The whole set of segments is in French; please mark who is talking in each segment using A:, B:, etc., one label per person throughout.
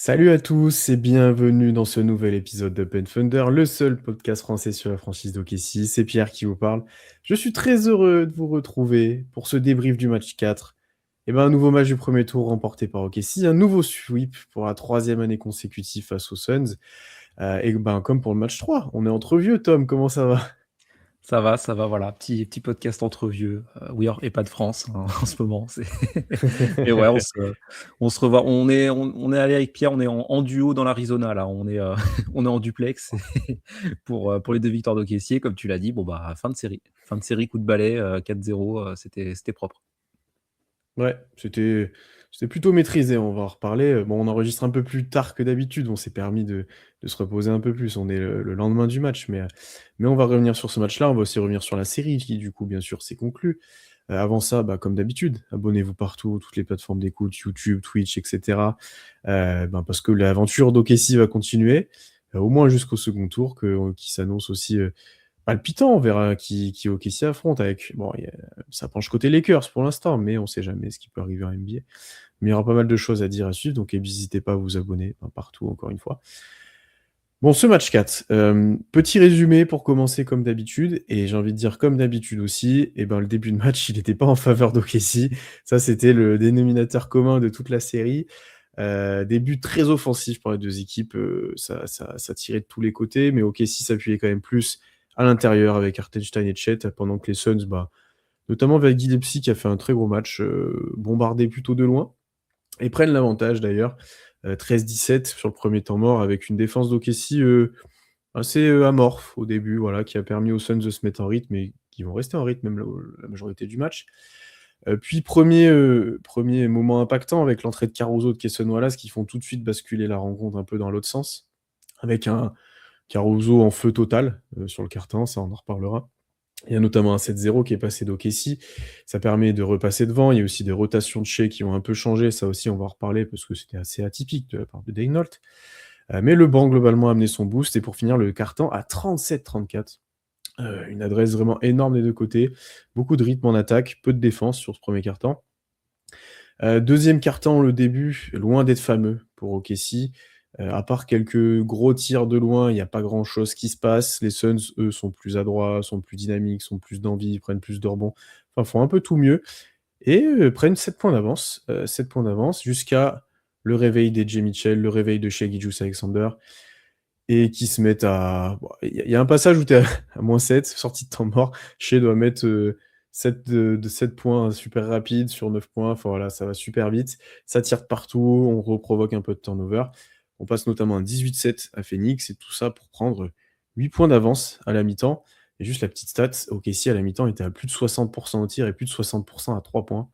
A: Salut à tous et bienvenue dans ce nouvel épisode d'Open Thunder, le seul podcast français sur la franchise d'OKC. C'est Pierre qui vous parle. Je suis très heureux de vous retrouver pour ce débrief du match 4. Un nouveau match du premier tour remporté par OKC, un nouveau sweep pour la troisième année consécutive face aux Suns. Comme pour le match 3, on est entre vieux, Tom, comment ça va?
B: Ça va, voilà, petit podcast entre vieux, oui, et pas de France, hein, en ce moment, c'est mais ouais, on se revoit. On est allé avec Pierre, on est en duo dans l'Arizona là, on est, on est en duplex pour les 2 victoires de Caissier, comme tu l'as dit. Bon, bah, fin de série, coup de balai, 4-0, c'était propre.
A: Ouais, c'était plutôt maîtrisé, on va en reparler. Bon, on enregistre un peu plus tard que d'habitude, on s'est permis de se reposer un peu plus. On est le lendemain du match, mais on va revenir sur ce match-là. On va aussi revenir sur la série qui, du coup, bien sûr, s'est conclue. Avant ça, comme d'habitude, abonnez-vous partout, toutes les plateformes d'écoute, YouTube, Twitch, etc. Parce que l'aventure d'OKC va continuer, au moins jusqu'au second tour, qui s'annonce aussi palpitant. On verra qui OKC affronte avec. Bon, ça penche côté Lakers pour l'instant, mais on sait jamais ce qui peut arriver en NBA. Mais il y aura pas mal de choses à dire à suivre, donc n'hésitez pas à vous abonner partout, encore une fois. Bon, ce match 4, petit résumé pour commencer comme d'habitude, et j'ai envie de dire comme d'habitude aussi, le début de match, il n'était pas en faveur d'OKC. Ça, c'était le dénominateur commun de toute la série. Début très offensif pour les deux équipes, ça tirait de tous les côtés, mais OKC s'appuyait quand même plus à l'intérieur avec Hartenstein et Chet, pendant que les Suns, notamment avec Gillespie qui a fait un très gros match, bombardé plutôt de loin, et prennent l'avantage d'ailleurs, 13-17 sur le premier temps mort, avec une défense d'OKC assez amorphe au début, voilà, qui a permis aux Suns de se mettre en rythme et qui vont rester en rythme même la majorité du match. Puis premier moment impactant avec l'entrée de Caruso, de Cason Wallace, qui font tout de suite basculer la rencontre un peu dans l'autre sens, avec un Caruso en feu total sur le carton, ça on en reparlera. Il y a notamment un 7-0 qui est passé d'OKC, ça permet de repasser devant. Il y a aussi des rotations de Shea qui ont un peu changé, ça aussi on va en reparler parce que c'était assez atypique de la part de Daynolt. Mais le banc globalement a amené son boost, et pour finir le carton à 37-34. Une adresse vraiment énorme des deux côtés, beaucoup de rythme en attaque, peu de défense sur ce premier carton. Deuxième carton, le début, loin d'être fameux pour OKC. À part quelques gros tirs de loin, il n'y a pas grand-chose qui se passe. Les Suns, eux, sont plus adroits, sont plus dynamiques, sont plus d'envie, prennent plus de rebonds, enfin, font un peu tout mieux. Et prennent 7 points d'avance, 7 points d'avance, jusqu'à le réveil des Jay Mitchell, le réveil de Shai Gilgeous-Alexander, et qui se mettent à... Il y a un passage où tu es à -7, sortie de temps mort. Shai doit mettre 7 points super rapides sur 9 points. Enfin voilà, ça va super vite. Ça tire de partout, on reprovoque un peu de turnover. On passe notamment à 18-7 à Phoenix, et tout ça pour prendre 8 points d'avance à la mi-temps. Et juste la petite stat, OKC à la mi-temps était à plus de 60% au tir et plus de 60% à 3 points.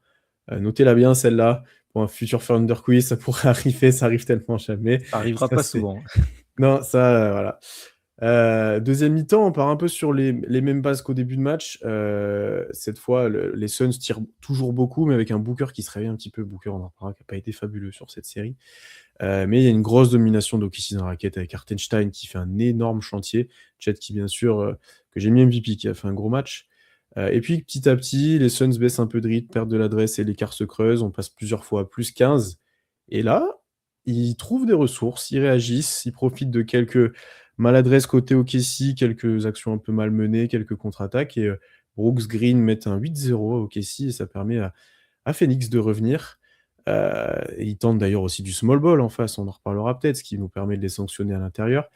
A: Notez-la bien, celle-là. Pour un futur Thunder Quiz, ça pourrait arriver, ça arrive tellement jamais.
B: Ça arrivera
A: Ça,
B: pas
A: c'est...
B: souvent.
A: Non, ça, voilà. Deuxième mi-temps, on part un peu sur les mêmes bases qu'au début de match. Cette fois, les Suns tirent toujours beaucoup, mais avec un Booker qui se réveille un petit peu. Booker, on en reparlera, qui n'a pas été fabuleux sur cette série. Mais il y a une grosse domination d'OKC dans la raquette, avec Hartenstein qui fait un énorme chantier. Chet qui, bien sûr, que j'ai mis MVP, qui a fait un gros match. Et puis, petit à petit, les Suns baissent un peu de rythme, perdent de l'adresse et l'écart se creuse. On passe plusieurs fois à plus 15. Et là, ils trouvent des ressources, ils réagissent, ils profitent de quelques maladresses côté OKC, quelques actions un peu mal menées, quelques contre-attaques. Et Brooks Green met un 8-0 à OKC, et ça permet à Phoenix de revenir. Et ils tentent d'ailleurs aussi du small ball en face, on en reparlera peut-être, ce qui nous permet de les sanctionner à l'intérieur.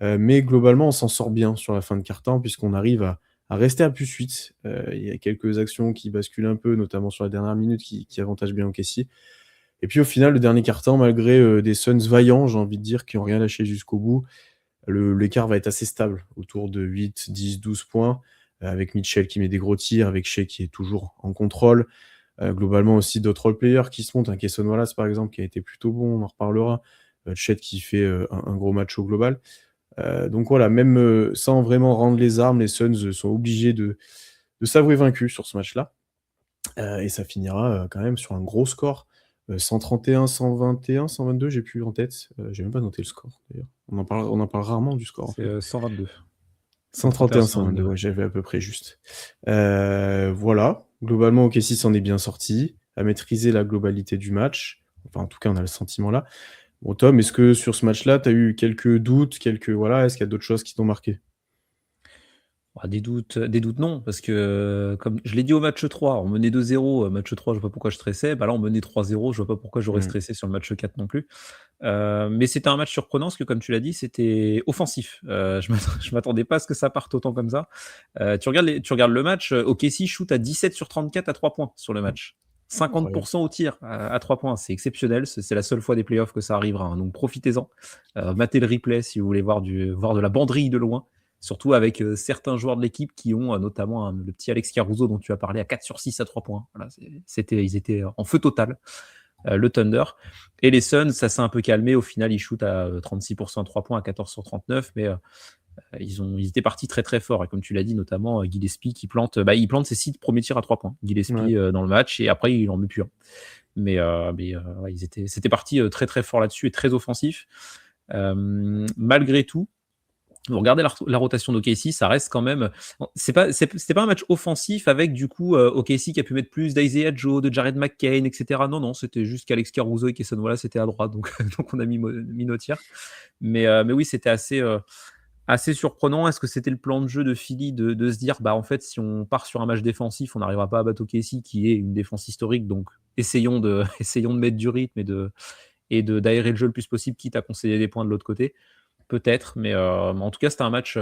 A: Mais globalement, on s'en sort bien sur la fin de quart-temps, puisqu'on arrive à rester à +8. Il y a quelques actions qui basculent un peu, notamment sur la dernière minute, qui avantagent bien OKC. Et puis au final, le dernier quart-temps, malgré des Suns vaillants, j'ai envie de dire, qui n'ont rien lâché jusqu'au bout, l'écart va être assez stable, autour de 8, 10, 12 points, avec Mitchell qui met des gros tirs, avec Shea qui est toujours en contrôle. Globalement aussi d'autres role-players qui se montent, un Cason Wallace par exemple qui a été plutôt bon, on en reparlera. Chet qui fait un gros match au global. Donc voilà, même sans vraiment rendre les armes, les Suns sont obligés de s'avouer vaincus sur ce match-là. Et ça finira quand même sur un gros score. 131, 121, 122, j'ai plus en tête. J'ai même pas noté le score d'ailleurs. On en parle rarement du score en fait.
B: C'est, 122.
A: 131, 122,
B: 131-122.
A: ouais, j'avais à peu près juste. Voilà, globalement, OKC s'en est bien sorti, a maîtrisé la globalité du match. Enfin, en tout cas, on a le sentiment là. Bon, Tom, est-ce que sur ce match-là, tu as eu quelques doutes, voilà, est-ce qu'il y a d'autres choses qui t'ont marqué?
B: Bah, des doutes non, parce que, comme je l'ai dit au match 3, on menait 2-0, match 3, je vois pas pourquoi je stressais. Bah, là, on menait 3-0, je vois pas pourquoi j'aurais
A: Mmh.
B: stressé sur le match 4 non plus. Mais c'était un match surprenant parce que comme tu l'as dit, c'était offensif. Je m'attendais pas à ce que ça parte autant comme ça. Tu regardes le match, OKC shoot à 17 sur 34 à 3 points sur le match.
A: Incroyable.
B: 50% au tir à 3 points, c'est exceptionnel. C'est la seule fois des playoffs que ça arrivera, hein, donc profitez-en. Matez le replay si vous voulez voir de la banderille de loin, surtout avec, certains joueurs de l'équipe qui ont, notamment, le petit Alex Caruso dont tu as parlé à 4 sur 6 à 3 points. Voilà, ils étaient en feu total, le Thunder. Et les Suns, ça s'est un peu calmé. Au final, ils shootent à 36% à 3 points, à 14 sur 39, mais ils étaient partis très très fort. Et comme tu l'as dit, notamment Gillespie qui il plante ses 6 premiers tirs à 3 points.
A: Ouais.
B: Gillespie dans le match, et après il en met plus un. Mais ouais, c'était parti très très fort là-dessus et très offensif. Malgré tout, vous regardez la rotation d'OKC, ça reste quand même. C'était pas un match offensif avec du coup OKC qui a pu mettre plus d'Isaiah Joe, de Jared McCain, etc. Non, non, c'était juste qu'Alex Caruso et Cason Wallace c'était à droite, donc, donc on a mis nos tirs. Mais oui, c'était assez surprenant. Est-ce que c'était le plan de jeu de Philly de se dire, bah en fait, si on part sur un match défensif, on n'arrivera pas à battre OKC qui est une défense historique, donc essayons de, essayons de mettre du rythme d'aérer le jeu le plus possible, quitte à concéder des points de l'autre côté. Peut-être, mais en tout cas, c'était un match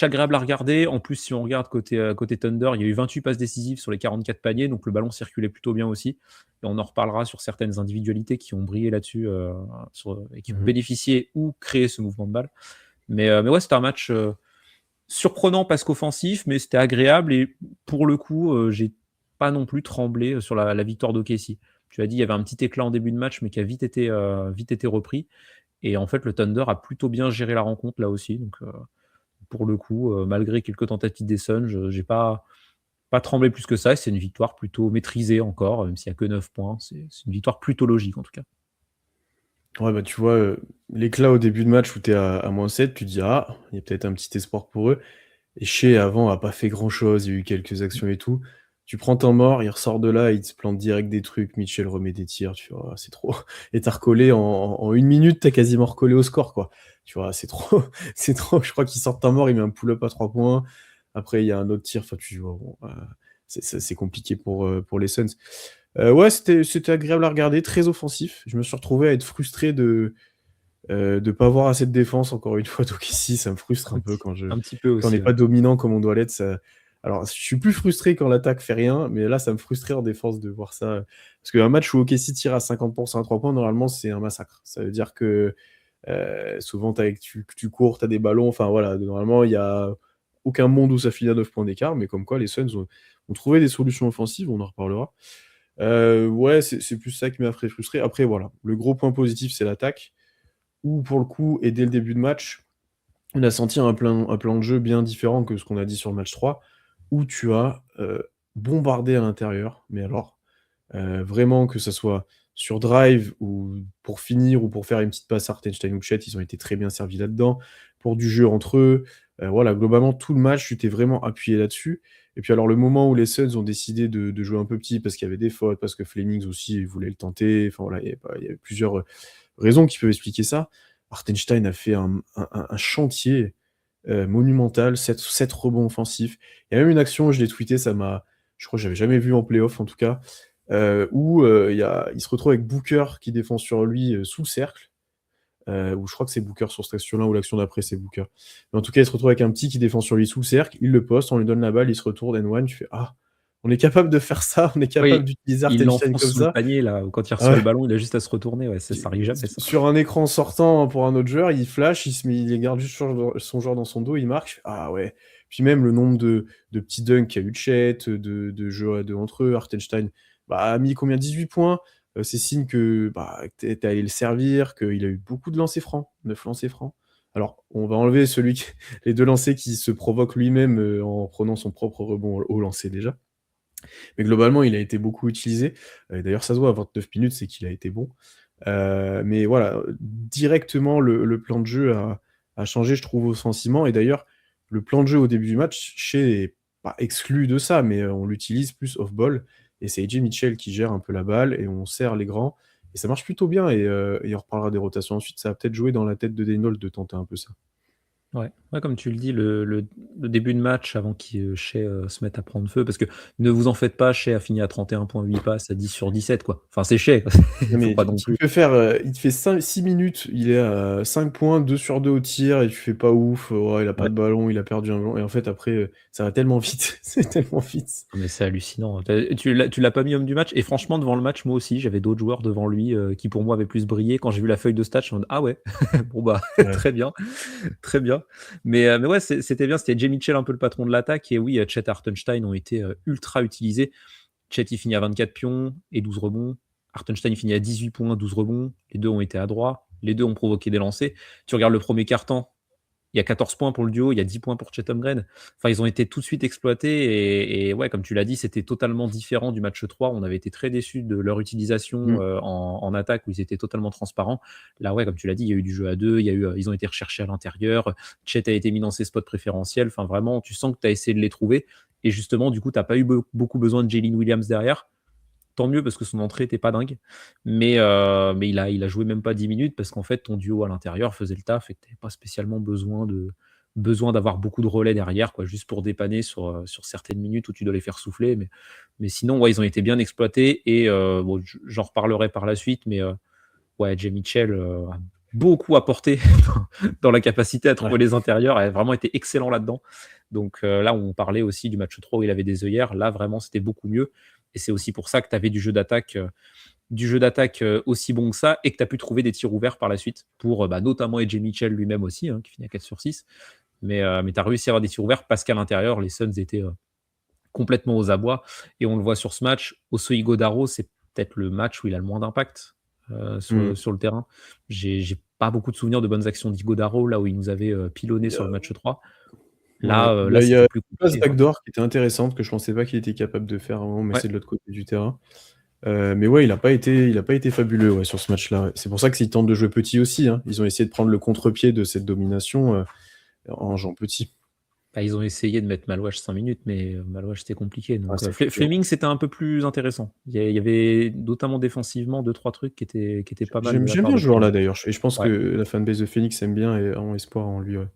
B: agréable à regarder. En plus, si on regarde côté Thunder, il y a eu 28 passes décisives sur les 44 paniers, donc le ballon circulait plutôt bien aussi. Et on en reparlera sur certaines individualités qui ont brillé là-dessus et qui ont
A: Mmh.
B: bénéficié ou créé ce mouvement de balle. Mais ouais, c'était un match surprenant parce qu'offensif, mais c'était agréable. Et pour le coup, j'ai pas non plus tremblé sur la victoire d'OKC. Tu as dit, il y avait un petit éclat en début de match, mais qui a vite été repris. Et en fait, le Thunder a plutôt bien géré la rencontre là aussi. Donc, pour le coup, malgré quelques tentatives des Suns, j'ai pas tremblé plus que ça. Et c'est une victoire plutôt maîtrisée encore, même s'il n'y a que 9 points. C'est une victoire plutôt logique en tout cas.
A: Ouais, bah, tu vois, l'éclat au début de match où tu es à -7, tu te dis: «Ah, il y a peut-être un petit espoir pour eux». Et Shai avant a pas fait grand-chose, il y a eu quelques actions et tout. Tu prends temps mort, il ressort de là, il te plante direct des trucs, Mitchell remet des tirs, tu vois? C'est trop et tu recollé en 1 minute, tu as quasiment recollé au score, quoi. Tu vois? C'est trop c'est trop, je crois qu'il sort temps mort, il met un pull-up à 3 points. Après, il y a un autre tir, enfin, tu vois? Bon, c'est compliqué pour les Suns. Ouais, c'était agréable à regarder, très offensif. Je me suis retrouvé à être frustré de pas avoir assez de défense encore une fois, donc ici, ça me frustre un peu
B: Un petit peu
A: quand on n'est
B: aussi,
A: pas
B: ouais.
A: dominant comme on doit l'être. Alors, je suis plus frustré quand l'attaque fait rien, mais là, ça me frustrait en défense de voir ça. Parce qu'un match où OKC tire à 50% à 3 points, normalement, c'est un massacre. Ça veut dire que souvent, tu cours, tu as des ballons, enfin voilà, normalement, il y a aucun monde où ça finit à 9 points d'écart, mais comme quoi les Suns ont trouvé des solutions offensives, on en reparlera. Ouais, c'est plus ça qui m'a fait frustrer. Après, voilà, le gros point positif, c'est l'attaque, où pour le coup, et dès le début de match, on a senti un plan de jeu bien différent que ce qu'on a dit sur le match 3, où tu as, bombardé à l'intérieur, mais alors, vraiment que ça soit sur drive ou pour finir ou pour faire une petite passe à Hartenstein ou Chet, ils ont été très bien servis là-dedans. Pour du jeu entre eux, voilà, globalement tout le match, tu t'es vraiment appuyé là-dessus. Et puis alors le moment où les Suns ont décidé de jouer un peu petit parce qu'il y avait des fautes, parce que Flemings aussi voulait le tenter, enfin voilà, il y avait plusieurs, raisons qui peuvent expliquer ça. Hartenstein a fait un chantier monumental, 7 rebonds offensifs. Il y a même une action, je l'ai tweeté, je crois que j'avais jamais vu en playoff en tout cas, où il se retrouve avec Booker qui défend sur lui sous le cercle, ou je crois que c'est Booker sur cette action-là, ou l'action d'après c'est Booker. Mais en tout cas, il se retrouve avec un petit qui défend sur lui sous le cercle, il le poste, on lui donne la balle, il se retourne, and one, tu fais ah, on est capable de faire ça, on est capable
B: Oui,
A: d'utiliser
B: il
A: Hartenstein
B: l'enfonce
A: comme
B: sous le
A: ça.
B: panier là, ou quand il reçoit
A: Ouais.
B: le ballon, il a juste à se retourner, ouais, ça arrive jamais ça.
A: Sur un écran sortant pour un autre joueur, il flash, il les garde juste son joueur dans son dos, il marque. Ah ouais. Puis même le nombre de petits dunks qu'il y a eu de Chet, de jeux à deux entre eux. Hartenstein a mis combien? 18 points. C'est signe que t'es allé le servir, qu'il a eu beaucoup de lancers francs, 9 lancers francs. Alors, on va enlever les deux lancers qui se provoquent lui-même en prenant son propre rebond au lancer déjà. Mais globalement, il a été beaucoup utilisé. D'ailleurs, ça se voit à 29 minutes, c'est qu'il a été bon. Mais voilà, directement, le plan de jeu a changé, je trouve, offensivement. Et d'ailleurs, le plan de jeu au début du match, Shai est pas exclu de ça, mais on l'utilise plus off-ball. Et c'est AJ Mitchell qui gère un peu la balle et on sert les grands. et ça marche plutôt bien et on reparlera des rotations ensuite. Ça a peut-être joué dans la tête de Daigneault de tenter un peu ça.
B: Ouais, ouais, comme tu le dis, le début de match avant Shai, se mette à prendre feu parce que ne vous en faites pas, Shai a fini à 31 points, 8 passes, à 10 sur 17 quoi. Enfin, c'est Shai quoi,
A: Non
B: il faut
A: mais
B: pas non
A: tu
B: plus.
A: peux faire, il te fait 6 minutes, il est à 5 points, 2 sur 2 au tir et tu fais pas ouf, ouais, il a pas
B: Ouais.
A: de ballon, il a perdu un ballon et en fait après, ça va tellement vite, c'est tellement vite.
B: Non mais c'est hallucinant. Tu l'as pas mis homme du match et franchement devant le match, moi aussi, j'avais d'autres joueurs devant lui, qui pour moi avaient plus brillé. Quand j'ai vu la feuille de stats, je suis en mode: «Ah ouais, bon bah
A: Ouais.
B: très bien, très bien». Mais ouais, c'était bien, c'était Jay Mitchell un peu le patron de l'attaque et oui, Chet et Hartenstein ont été, ultra utilisés. Chet, il finit à 24 pions et 12 rebonds. Hartenstein, il finit à 18 points, 12 rebonds. Les 2 ont été à droit. Les 2 ont provoqué des lancers. Tu regardes le premier quart-temps, il y a 14 points pour le duo, il y a 10 points pour Chet Holmgren. Enfin, ils ont été tout de suite exploités et ouais, comme tu l'as dit, c'était totalement différent du match 3. On avait été très déçus de leur utilisation
A: Mmh.
B: en attaque où ils étaient totalement transparents. Là, ouais, comme tu l'as dit, il y a eu du jeu à deux, ils ont été recherchés à l'intérieur. Chet a été mis dans ses spots préférentiels. Enfin, vraiment, tu sens que tu as essayé de les trouver. Et justement, du coup, tu n'as pas eu beaucoup besoin de Jalen Williams derrière. Tant mieux parce que son entrée était pas dingue. Mais il a joué même pas 10 minutes parce qu'en fait, ton duo à l'intérieur faisait le taf et que tu pas spécialement besoin d'avoir beaucoup de relais derrière, quoi, juste pour dépanner sur certaines minutes où tu dois les faire souffler. Mais sinon, ouais, ils ont été bien exploités et bon, j'en reparlerai par la suite, mais ouais, Jay Mitchell a beaucoup apporté dans la capacité à trouver
A: Ouais.
B: les intérieurs, a vraiment été excellent là-dedans. Donc là, on parlait aussi du match 3 où il avait des œillères. Là, vraiment, c'était beaucoup mieux. Et c'est aussi pour ça que tu avais du jeu d'attaque aussi bon que ça et que tu as pu trouver des tirs ouverts par la suite pour bah, notamment AJ Mitchell lui-même aussi, hein, qui finit à 4 sur 6. Mais tu as réussi à avoir des tirs ouverts parce qu'à l'intérieur, les Suns étaient complètement aux abois. Et on le voit sur ce match. Oso Ighodaro, c'est peut-être le match où il a le moins d'impact
A: Mmh.
B: sur le terrain. J'ai pas beaucoup de souvenirs de bonnes actions d'Ighodaro, là où il nous avait pilonné
A: Il y
B: sur
A: a
B: le match 3.
A: Ouais,
B: Là
A: il y
B: c'était
A: a
B: plus
A: une passe
B: compliqué, quoi.
A: backdoor qui était intéressante, que je pensais pas qu'il était capable de faire à un moment, mais
B: Ouais.
A: c'est de l'autre côté du terrain. Mais ouais, il a pas été fabuleux, ouais, sur ce match-là, ouais. C'est pour ça qu'ils tentent de jouer petit aussi, hein. Ils ont essayé de prendre le contre-pied de cette domination, en jouant petit.
B: Bah, ils ont essayé de mettre Malouache 5 minutes, mais Malouache, c'était compliqué.
A: Ah,
B: Donc,
A: c'était dur.
B: Fleming, c'était un peu plus intéressant. Il y avait notamment défensivement 2-3 trucs qui étaient pas mal de
A: J'aime
B: la
A: j'aime
B: part
A: bien
B: de
A: ce
B: Fleming.
A: joueur-là d'ailleurs, et je pense que
B: Ouais.
A: la fanbase de Phoenix aime bien et a en espoir en lui, ouais.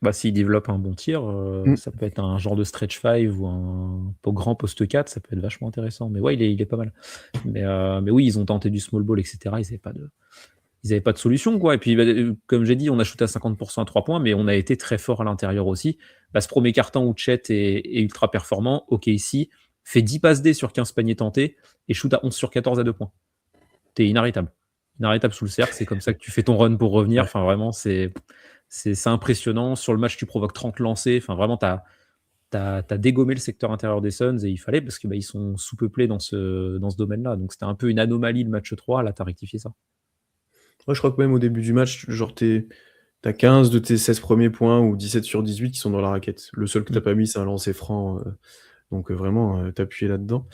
B: Bah, s'il développe un bon tir,
A: Mmh.
B: ça peut être un genre de stretch 5 ou un grand poste 4, ça peut être vachement intéressant. Mais ouais, il est pas mal. Mais oui, ils ont tenté du small ball, et cetera. Ils avaient pas de solution, quoi. Et puis, bah, comme j'ai dit, on a shooté à 50% à 3 points, mais on a été très fort à l'intérieur aussi. Bah, ce premier quart-temps où Chet est ultra performant, OKC fait 10 passes D sur 15 paniers tentés et shoot à 11 sur 14 à 2 points. T'es inarrêtable. Inarrêtable sous le cercle, c'est comme ça que tu fais ton run pour revenir.
A: Ouais.
B: Enfin, vraiment, c'est impressionnant. Sur le match, tu provoques 30 lancers. Enfin, vraiment, t'as dégommé le secteur intérieur des Suns et il fallait parce que bah, ils sont sous-peuplés dans ce domaine-là. Donc, c'était un peu une anomalie le match 3. Là, t'as rectifié ça.
A: Moi, je crois que même au début du match, genre, tu 15 de tes 16 premiers points ou 17 sur 18 qui sont dans la raquette. Le seul que tu
B: Mm.
A: pas mis, c'est un lancer franc, donc vraiment, tu appuyé là-dedans.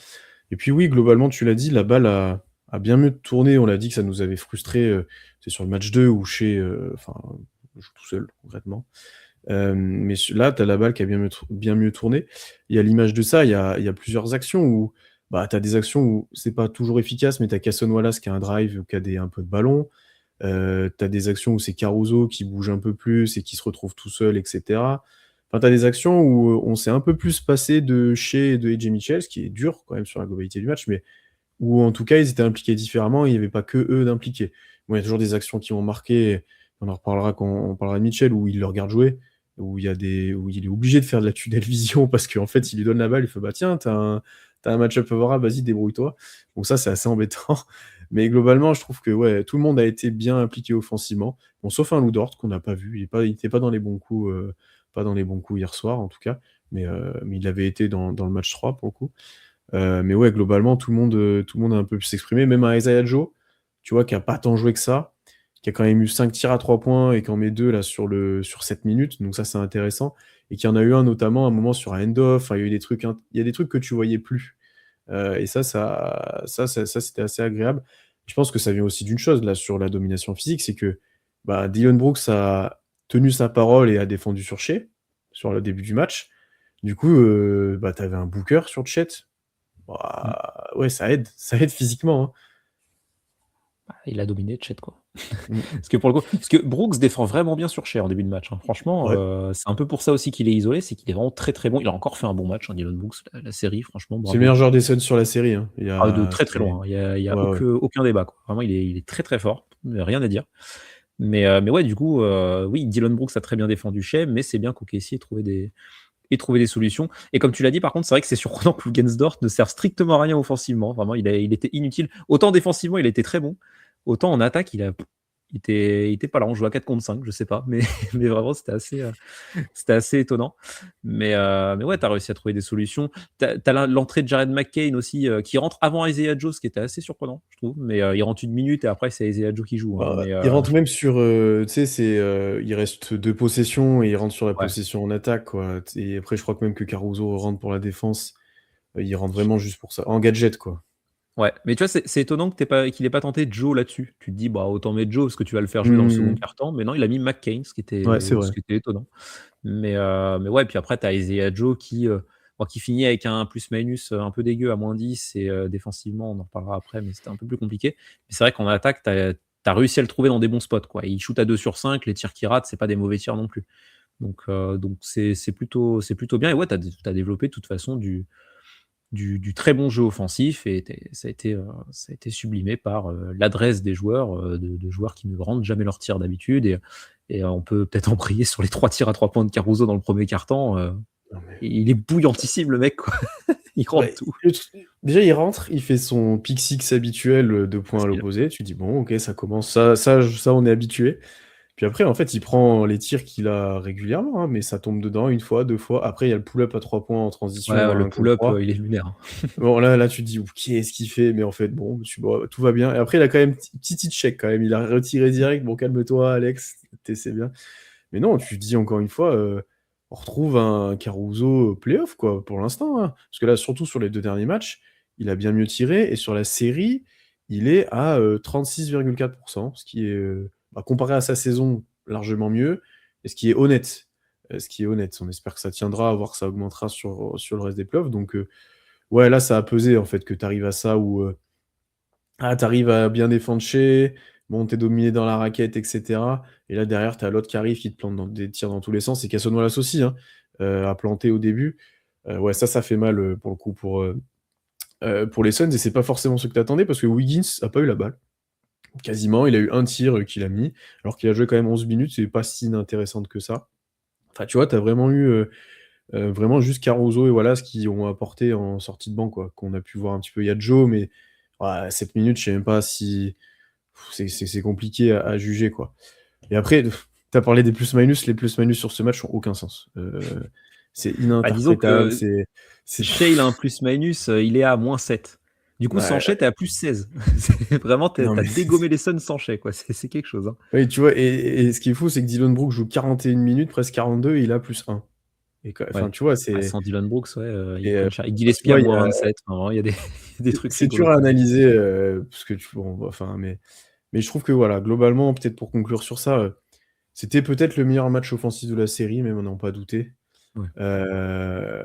A: Et puis oui, globalement, tu l'as dit, la balle a bien mieux tourné. On l'a dit que ça nous avait frustrés, c'est sur le match 2 où Shai, enfin, joue tout seul concrètement. Mais là, tu as la balle qui a bien mieux tourné. Et à l'image de ça, il y a plusieurs actions où, bah, tu as des actions où c'est pas toujours efficace, mais tu as Cason Wallace qui a un drive ou qui a un peu de ballon. Tu as des actions où c'est Caruso qui bouge un peu plus et qui se retrouve tout seul, et cetera. Enfin, tu as des actions où, on s'est un peu plus passé de Shai et de AJ Mitchell, ce qui est dur quand même sur la globalité du match, mais où en tout cas ils étaient impliqués différemment et il n'y avait pas que eux d'impliqués. Bon, il y a toujours des actions qui ont marqué, on en reparlera quand on parlera de Mitchell, où il le regarde jouer, où il est obligé de faire de la tunnel vision parce qu'en fait, il lui donne la balle, il fait: «Bah tiens, t'as un match-up favorable, vas-y débrouille-toi». Donc ça, c'est assez embêtant. Mais globalement, je trouve que ouais, tout le monde a été bien impliqué offensivement. Bon, sauf un Lou Dort qu'on n'a pas vu, il était pas dans les bons coups, pas dans les bons coups hier soir en tout cas, mais il avait été dans le match 3 pour le coup. Mais ouais, globalement, tout le monde a un peu pu s'exprimer. Même un Isaiah Joe, tu vois, qui a pas tant joué que ça, qui a quand même eu 5 tirs à 3 points et qui en met 2 là sur 7 minutes, donc ça, c'est intéressant. Et qui en a eu un notamment à un moment sur un end-off. Enfin, il y a eu des trucs, il y a des trucs que tu voyais plus. Et ça, c'était assez agréable. Je pense que ça vient aussi d'une chose là sur la domination physique, c'est que bah, Dillon Brooks a tenu sa parole et a défendu sur Shai sur le début du match. Du coup, bah, tu avais un Booker sur Chet.
B: Mm.
A: Bah, ouais, ça aide physiquement, hein.
B: il a dominé Chet, quoi.
A: Mmh.
B: Parce que pour le coup parce que Brooks défend vraiment bien sur Shai en début de match, hein. Franchement,
A: Ouais.
B: c'est un peu pour ça aussi qu'il est isolé, c'est qu'il est vraiment très, très bon. Il a encore fait un bon match, hein, Dillon Brooks, la série, franchement,
A: C'est le
B: bravo.
A: meilleur joueur des Suns sur la série, hein.
B: Ah, de très, très loin, hein. Il y a
A: Ouais, ouais.
B: aucun débat, quoi. Vraiment, il est très, très fort, rien à dire. Mais ouais, du coup, oui, Dillon Brooks a très bien défendu Shai, mais c'est bien qu'OKC ait trouvé des solutions. Et comme tu l'as dit, par contre, c'est vrai que c'est surprenant que Lugensdorf ne serve strictement à rien offensivement. Vraiment, il était inutile. Autant défensivement, il était très bon, autant en attaque, il était pas là. On jouait à 4 contre 5, je sais pas, mais, mais vraiment, c'était assez étonnant. Mais ouais, tu as réussi à trouver des solutions. Tu as l'entrée de Jared McCain aussi, qui rentre avant Isaiah Joe, ce qui était assez surprenant, je trouve. Mais il rentre une minute et après, c'est Isaiah Joe qui joue, hein.
A: Bah,
B: Mais
A: il rentre même sur, tu sais, il reste 2 possessions et il rentre sur la
B: ouais.
A: possession en attaque, quoi. Et après, je crois que même que Caruso rentre pour la défense. Il rentre vraiment juste pour ça. En gadget, quoi.
B: Ouais, mais tu vois, c'est étonnant qu'il ait pas tenté Joe là-dessus. Tu te dis: «Bah, autant mettre Joe parce que tu vas le faire jouer dans le second
A: Mmh.
B: quart-temps», mais non, il a mis McCain, ce qui
A: Ouais, c'est
B: était
A: vrai.
B: ce qui était étonnant. Mais ouais, puis après tu as Isaiah Joe qui finit avec un plus-minus, un peu dégueu à -10 et défensivement, on en reparlera après, mais c'était un peu plus compliqué. Mais c'est vrai qu'en attaque, tu as réussi à le trouver dans des bons spots, quoi. Il shoot à 2 sur 5, les tirs qu'il rate, c'est pas des mauvais tirs non plus. Donc c'est plutôt bien et ouais, tu as développé de toute façon du très bon jeu offensif et ça a été sublimé par, l'adresse des joueurs, de joueurs qui ne rendent jamais leurs tirs d'habitude et on peut peut-être en prier sur les 3 tirs à 3 points de Caruso dans le premier quart-temps,
A: Non, mais
B: il est bouillantissime le mec, quoi. Il rentre
A: ouais,
B: tout.
A: déjà, il rentre, il fait son pick six habituel, 2 points à
B: Facile.
A: l'opposé. Tu dis: «Bon, OK, ça commence». Ça, on est habitué. Puis après, en fait, il prend les tirs qu'il a régulièrement, hein, mais ça tombe dedans une fois, 2 fois. Après, il y a le pull-up à 3 points en transition
B: Ouais,
A: à
B: le
A: 1 contre
B: pull-up,
A: 3.
B: il est lunaire, hein.
A: Bon, là, tu te dis: «Ou qu'est-ce qu'il fait?» Mais en fait, bon, bon, tout va bien et après, il a quand même petit check quand même. Il a retiré direct: «Bon, calme-toi Alex, c'est bien». Mais non, tu te dis encore une fois, on retrouve un Caruso play-off, quoi, pour l'instant, hein. Parce que là, surtout sur les 2 derniers matchs, il a bien mieux tiré et sur la série, il est à, 36,4, ce qui est, bah, comparé à sa saison, largement mieux et ce qui est honnête. Ce qui est honnête. On espère que ça tiendra, voir que ça augmentera sur le reste des playoffs donc ouais, là, ça a pesé, en fait, que tu arrives à ça où, tu arrives à bien défendre chez, bon, tu es dominé dans la raquette et cetera et là, derrière, tu as l'autre qui arrive, qui te plante dans des tirs dans tous les sens et Cason Wallace aussi, hein, a planté au début. Ouais, ça fait mal, pour le coup, pour les Suns et c'est pas forcément ce que tu attendais parce que Wiggins a pas eu la balle, quasiment. Il a eu un tir, qu'il a mis, alors qu'il a joué quand même 11 minutes, c'est pas si inintéressante que ça. Enfin, tu vois, tu as vraiment eu, vraiment juste Caruso et Wallace qui ont apporté en sortie de banc, quoi, qu'on a pu voir un petit peu. Il y a Joe, mais ouais, 7 minutes, je sais même pas si c'est compliqué à juger, quoi. Et après, tu as parlé des plus-minus, les plus-minus sur ce match ont aucun sens. C'est
B: Bah, disons
A: ininterprétable,
B: que
A: c'est
B: Shai, il a un plus-minus, il est à -7. Du coup, sans
A: ouais,
B: Shai, tu es à +16. C'est vraiment, tu
A: non,
B: as
A: mais
B: dégommé les Suns sans Shai, quoi. C'est quelque chose, hein.
A: oui, tu vois? Et ce qui est fou, c'est que Dillon Brooks joue 41 minutes, presque 42 et il a +1 et enfin,
B: Ouais.
A: tu vois?
B: Ah, sans Dillon Brooks, ouais, il
A: Et
B: coûte cher. Et
A: enfin, tu
B: Gillespie à
A: vois? Il y a
B: -27. Vraiment, il y a des des trucs
A: c'est
B: rigolos
A: dur à
B: comme ça.
A: analyser, parce que bon, bah, enfin, mais je trouve que voilà, globalement, peut-être pour conclure sur ça, c'était peut-être le meilleur match offensif de la série, même à n'en pas douter.
B: Ouais.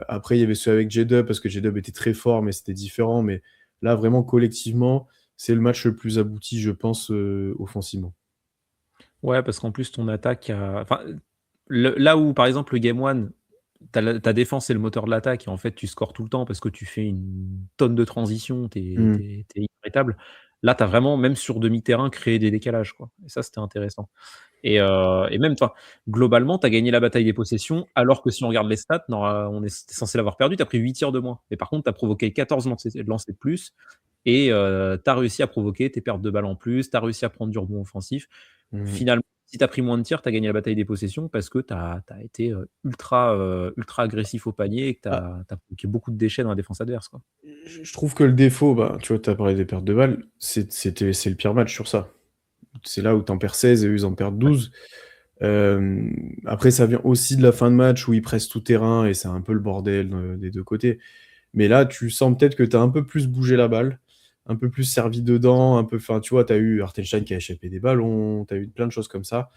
A: Après, il y avait ceux avec J-Dub, parce que J-Dub était très fort, mais c'était différent. Mais là, vraiment, collectivement, c'est le match le plus abouti, je pense, offensivement.
B: Ouais, parce qu'en plus, ton attaque a enfin, là où, par exemple, le game 1, ta défense, c'est le moteur de l'attaque et en fait, tu scores tout le temps parce que tu fais une tonne de transitions, tu es
A: Mmh.
B: tu es inarrêtable. Là, tu as vraiment, même sur demi-terrain, créé des décalages, quoi et ça, c'était intéressant et même, enfin, globalement, tu as gagné la bataille des possessions alors que si on regarde les stats, on est tu censé l'avoir perdu, tu as pris 8 tirs de moins. Mais par contre, tu as provoqué 14 lancers de plus et tu as réussi à provoquer tes pertes de balles en plus, tu as réussi à prendre du rebond offensif.
A: Mmh.
B: Finalement, si tu as pris moins de tirs, tu as gagné la bataille des possessions parce que tu as été, ultra agressif au panier et que tu
A: Ah,
B: as provoqué beaucoup de déchets dans la défense adverse, quoi.
A: je trouve que le défaut, bah, tu vois, tu as parlé des pertes de balles, c'est le pire match sur ça. C'est là où tu en perds 16 et eux, ils en perdent
B: Ouais.
A: 12. Après, ça vient aussi de la fin de match où ils pressent tout terrain et c'est un peu le bordel, des 2 côtés. Mais là, tu sens peut-être que tu as un peu plus bougé la balle, un peu plus servi dedans, un peu enfin, tu vois, tu as eu Hartenstein qui a échappé des ballons, tu as eu plein de choses comme ça,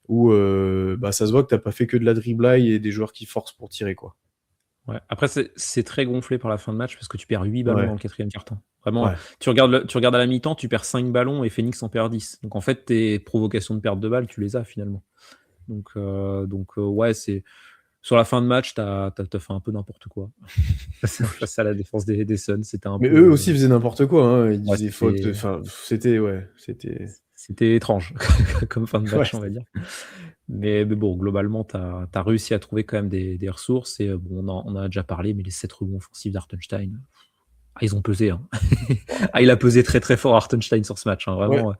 A: où, bah, ça se voit que tu as pas fait que de la driblaille et des joueurs qui forcent pour tirer, quoi.
B: Ouais. Après, c'est très gonflé par la fin de match parce que tu perds 8 ballons
A: Ouais.
B: dans le 4e quart-temps. Vraiment,
A: Ouais,
B: tu regardes à la mi-temps, tu perds 5 ballons et Phoenix en perd 10. Donc en fait, tes provocations de perte de balles, tu les as finalement. Donc ouais, c'est sur la fin de match, tu as fait un peu n'importe quoi
A: oui.
B: face à la défense des Suns. C'était un
A: Mais
B: peu,
A: eux aussi faisaient n'importe quoi, hein. Ils
B: ouais,
A: faisaient faute, enfin, c'était ouais, c'était
B: c'était étrange comme fin de
A: ouais,
B: match, on va dire. Mais bon, globalement, tu as réussi à trouver quand même des ressources et bon, on en a déjà parlé, mais les 7 rebonds offensifs d'Hartenstein, ils ont pesé, hein. Ah, il a pesé très, très fort Hartenstein sur ce match, hein,
A: ouais,
B: vraiment,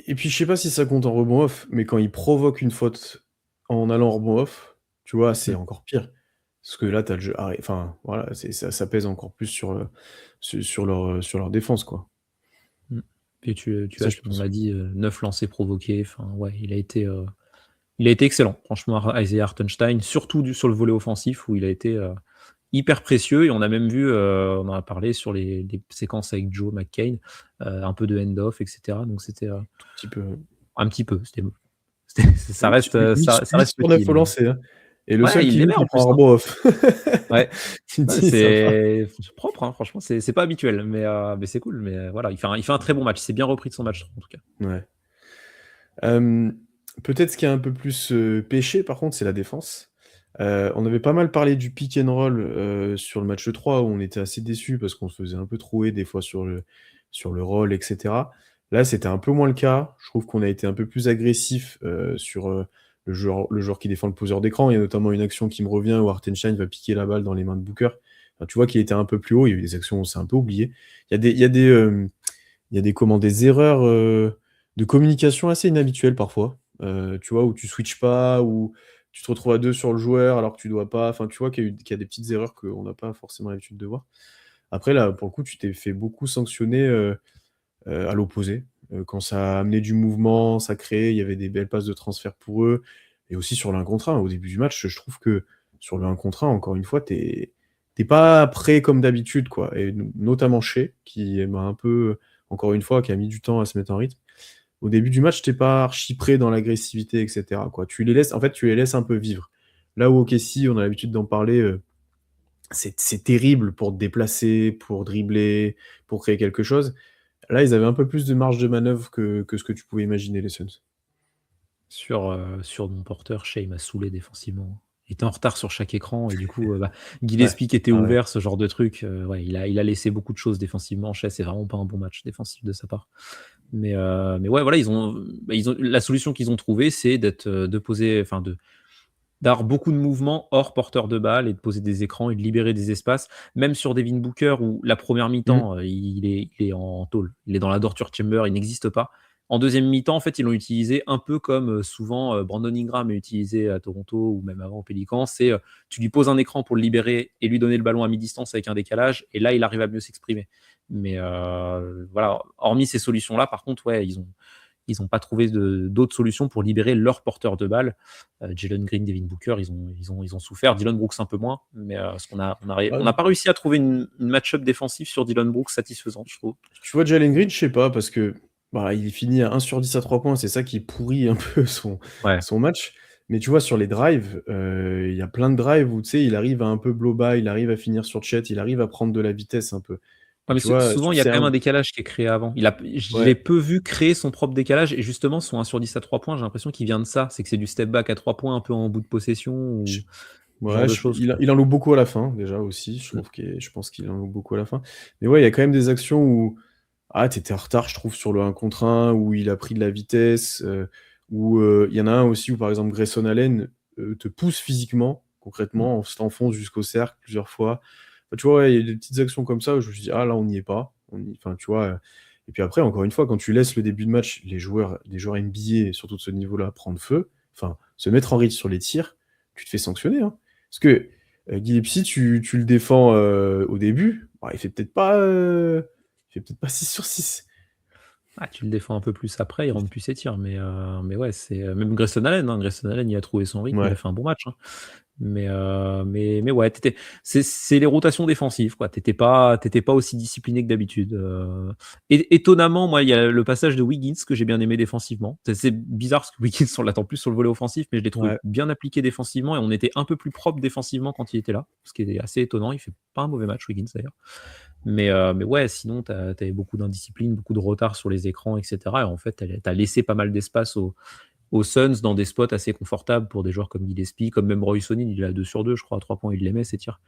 A: et puis je sais pas si ça compte en rebond off, mais quand ils provoquent une faute en allant en rebond off, tu vois, c'est
B: mmh,
A: encore pire. Parce que là, tu as le jeu enfin, voilà, c'est ça pèse encore plus sur leur défense, quoi.
B: mmh. Puis tu
A: Ça,
B: as
A: je
B: on
A: pense.
B: l'a dit, 9 lancers provoqués, enfin, ouais, il a été excellent, franchement, Isaiah Hartenstein, surtout sur le volet offensif où il a été, hyper précieux et on a même vu, on en a parlé sur les séquences avec Joe McCain, un peu de hand-off et cetera, donc c'était,
A: Tout petit peu.
B: un petit peu, ça
A: Huit
B: reste, ça
A: 8
B: reste
A: sur
B: petit,
A: 9 au
B: mais
A: lancer, hein, et le
B: ouais,
A: seul
B: il
A: qui
B: les met
A: loupe,
B: en
A: il prend
B: plus,
A: un
B: hein.
A: rebond off.
B: Ouais,
A: Tu te
B: ouais,
A: dis: «Ça va».
B: c'est propre, hein, franchement, c'est pas habituel, mais c'est cool, mais voilà, il fait un très bon match. Il s'est bien repris de son match, en tout cas.
A: Ouais. Hem, Peut-être ce qui a un peu plus, péché par contre, c'est la défense. On avait pas mal parlé du pick and roll, sur le match 3 où on était assez déçus parce qu'on se faisait un peu trouer des fois sur le roll et cetera. Là, c'était un peu moins le cas. Je trouve qu'on a été un peu plus agressif, sur, le joueur qui défend le poseur d'écran. Il y a notamment une action qui me revient où Hartenstein va piquer la balle dans les mains de Booker. Enfin, tu vois qu'il était un peu plus haut, il y a eu des actions où on s'est un peu oublié. Il y a des erreurs, de communication assez inhabituelles parfois, tu vois? Où tu switches pas, où tu te retrouves à 2 sur le joueur alors que tu dois pas, enfin, tu vois qu'il y a des petites erreurs qu'on n'a pas forcément l'habitude de voir. Après là, pour le coup, tu t'es fait beaucoup sanctionner, à l'opposé, quand ça a amené du mouvement, ça créait, il y avait des belles passes de transfert pour eux et aussi sur le 1 contre 1. Au début du match, je trouve que sur le 1 contre 1, encore une fois, tu pas prêt comme d'habitude, quoi, et notamment Shai qui m'a un peu, encore une fois, qui a mis du temps à se mettre en rythme. Au début du match, tu pas archi prêt dans l'agressivité et cetera, quoi. Tu les laisses un peu vivre. Là où OKC, on a l'habitude d'en parler, c'est terrible pour te déplacer, pour dribbler, pour créer quelque chose. Là, ils avaient un peu plus de marge de manœuvre que ce que tu pouvais imaginer, les Suns.
B: Sur mon porteur, Shai m'a saoulé défensivement. Il était en retard sur chaque écran et du coup, bah,
A: Ouais,
B: Gillespie qui était
A: ouais.
B: ouvert, ce genre de truc, ouais, il a laissé beaucoup de choses défensivement. Shai, c'est vraiment pas un bon match défensif de sa part. Mais ouais, voilà, ils ont la solution qu'ils ont trouvée, c'est de poser, enfin d'avoir beaucoup de mouvements hors porteur de balle et de poser des écrans et de libérer des espaces. Même sur Devin Booker où la première
A: Mmh.
B: mi-temps, il est en tôle, il est dans la torture chamber, il n'existe pas. En deuxième mi-temps, en fait, ils l'ont utilisé un peu comme, souvent, Brandon Ingram est utilisé à Toronto ou même avant au Pélicans. C'est, tu lui poses un écran pour le libérer et lui donner le ballon à mi-distance avec un décalage et là, il arrive à mieux s'exprimer. Mais voilà, hormis ces solutions-là, par contre, ouais, ils ont pas trouvé d'autres solutions pour libérer leurs porteurs de balles. Jalen Green, Devin Booker, ils ont souffert. Dylan Brooks un peu moins, mais ce qu'on a, on
A: Bah,
B: n'a pas réussi à trouver une match-up défensif sur Dylan Brooks satisfaisante, je trouve.
A: tu vois, Jalen Green, je sais pas, parce que, bah, il finit à 1 sur 10 à 3 points, c'est ça qui pourrit un peu son
B: Ouais.
A: son match. Mais tu vois, sur les drives, il y a plein de drives où, tu sais, il arrive à un peu blow by, il arrive à finir sur Chet, il arrive à prendre de la vitesse un peu.
B: Ouais,
A: Et
B: mais
A: tu vois,
B: souvent,
A: sur
B: il y a
A: ces
B: quand même un
A: 1
B: décalage qui est créé avant. Je l'ai
A: ouais,
B: peu vu créer son propre décalage et justement, son 1 sur 10 à 3 points, j'ai l'impression qu'il vient de ça. C'est que c'est du step back à 3 points un peu en bout de possession
A: je
B: ou ce genre
A: ouais,
B: de
A: je
B: choses,
A: il
B: quoi.
A: il en loupe beaucoup à la fin, déjà aussi, je
B: Mmh.
A: trouve je pense qu'il en loupe beaucoup à la fin. Mais ouais, il y a quand même des actions où, ah, tu étais en retard, je trouve, sur le 1 contre 1, où il a pris de la vitesse, où, il y en a un aussi où, par exemple, Grayson Allen, te pousse physiquement,
B: Mmh.
A: concrètement, s'enfonce jusqu'au cercle plusieurs fois. Enfin, tu vois, ouais, il y a des petites actions comme ça où je me suis dit: «Ah là, on n'y est pas». Enfin, tu vois, et puis après, encore une fois, quand tu laisses le début de match, les joueurs NBA, surtout de ce niveau-là, prendre feu, enfin, se mettre en rythme sur les tirs, tu te fais sanctionner, hein. Parce que, Gillespie, tu le défends, au début, bah, il fait peut-être pas 6 sur 6.
B: Ah, tu le défends un peu plus après, il rentre plus ses tirs, mais ouais, c'est même Grayson Allen, hein. Grayson Allen, il a trouvé son rythme, il a
A: Ouais.
B: fait un bon match, hein. Mais ouais, c'est les rotations défensives, quoi. T'étais pas aussi discipliné que d'habitude. Étonnamment, moi, il y a le passage de Wiggins que j'ai bien aimé défensivement. C'est bizarre parce que Wiggins, on l'attend plus sur le volet offensif, mais je l'ai trouvé
A: Ouais.
B: bien appliqué défensivement et on était un peu plus propre défensivement quand il était là, ce qui est assez étonnant. Il fait pas un mauvais match, Wiggins d'ailleurs. Mais ouais, sinon, t'avais beaucoup d'indiscipline, beaucoup de retard sur les écrans, etc. Et en fait, t'as laissé pas mal d'espace aux Suns dans des spots assez confortables pour des joueurs comme Gillespie, comme même Roy Sonin, il est à 2 sur 2, je crois, à 3 points, il les met, ses tirs.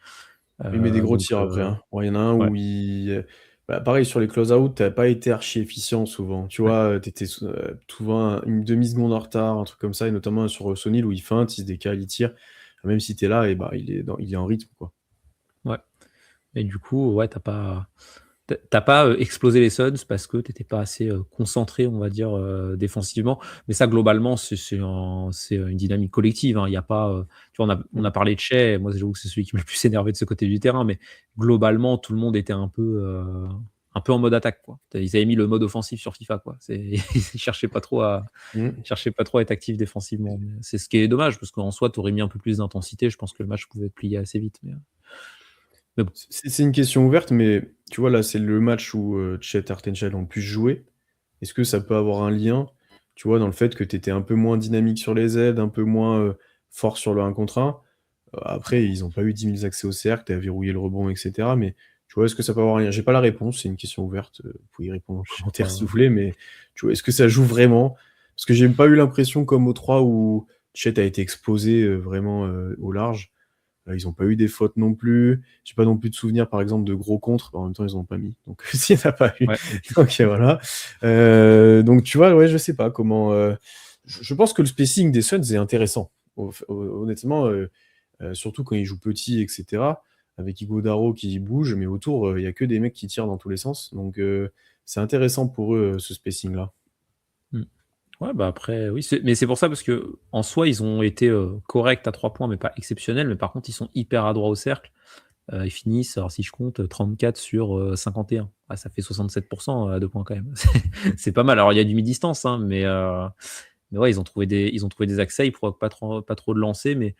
A: Il met des gros
B: Donc,
A: tirs après, hein. Bon, il y en a un
B: ouais,
A: où bah, pareil, sur les close-out, tu pas été archi efficient souvent. Tu
B: ouais,
A: vois, tu étais souvent une demi-seconde en retard, un truc comme ça, et notamment sur Sonil où il feinte, il se décale, il tire. Même si tu es là, et bah, il est en rythme, quoi.
B: ouais. Et du coup, ouais, t'as pas explosé les Suns parce que t'étais pas assez concentré, on va dire, défensivement. Mais ça, globalement, c'est une dynamique collective, hein. Il y a pas, tu vois, on
A: Mm.
B: a parlé de Shai. Moi, j'avoue que c'est celui qui m'a le plus énervé de ce côté du terrain. Mais globalement, tout le monde était un peu en mode attaque, quoi. Ils avaient mis le mode offensif sur FIFA, quoi. Ils
A: Mm.
B: cherchaient pas trop à être actifs défensivement. Mais c'est ce qui est dommage parce qu'en soi, t'aurais mis un peu plus d'intensité. Je pense que le match pouvait être plié assez vite. Mais bon.
A: C'est une question ouverte, mais tu vois, là, c'est le match où Chet et Hartenstein ont pu jouer. Est-ce que ça peut avoir un lien, tu vois, dans le fait que tu étais un peu moins dynamique sur les aides, un peu moins fort sur le 1 contre 1? Après, ils n'ont pas eu 10 000 accès au cercle, tu as verrouillé le rebond, etc. Mais tu vois, est-ce que ça peut avoir un lien? J'ai pas la réponse, c'est une question ouverte. Vous pouvez y répondre en
B: Je crois
A: commentaire si vous
B: pas.
A: voulez, mais tu vois, est-ce que ça joue vraiment? Parce que j'ai pas eu l'impression comme au 3 où Chet a été exposé vraiment au large. Ils n'ont pas eu des fautes non plus. J'ai pas non plus de souvenir, par exemple, de gros contres. En même temps, ils n'ont pas mis. Donc, s'il n'y en a pas eu.
B: Ouais.
A: Donc, voilà. Donc, tu vois, ouais, je sais pas comment. Je pense que le spacing des Suns est intéressant. Honnêtement, surtout quand ils jouent petits, etc. Avec Ighodaro qui bouge, mais autour, il y a que des mecs qui tirent dans tous les sens. Donc, c'est intéressant pour eux, ce spacing-là.
B: Mm. Ouais, bah après, oui, mais c'est pour ça parce que en soi, ils ont été corrects à 3 points, mais pas exceptionnels. Mais par contre, ils sont hyper adroits au cercle. Ils finissent, alors si je compte, 34 sur 51. Ah, ça fait 67% à 2 points quand même. C'est pas mal. Alors il y a du mi-distance, hein, mais ouais, ils ont trouvé des accès. Ils provoquent pas trop de lancers, mais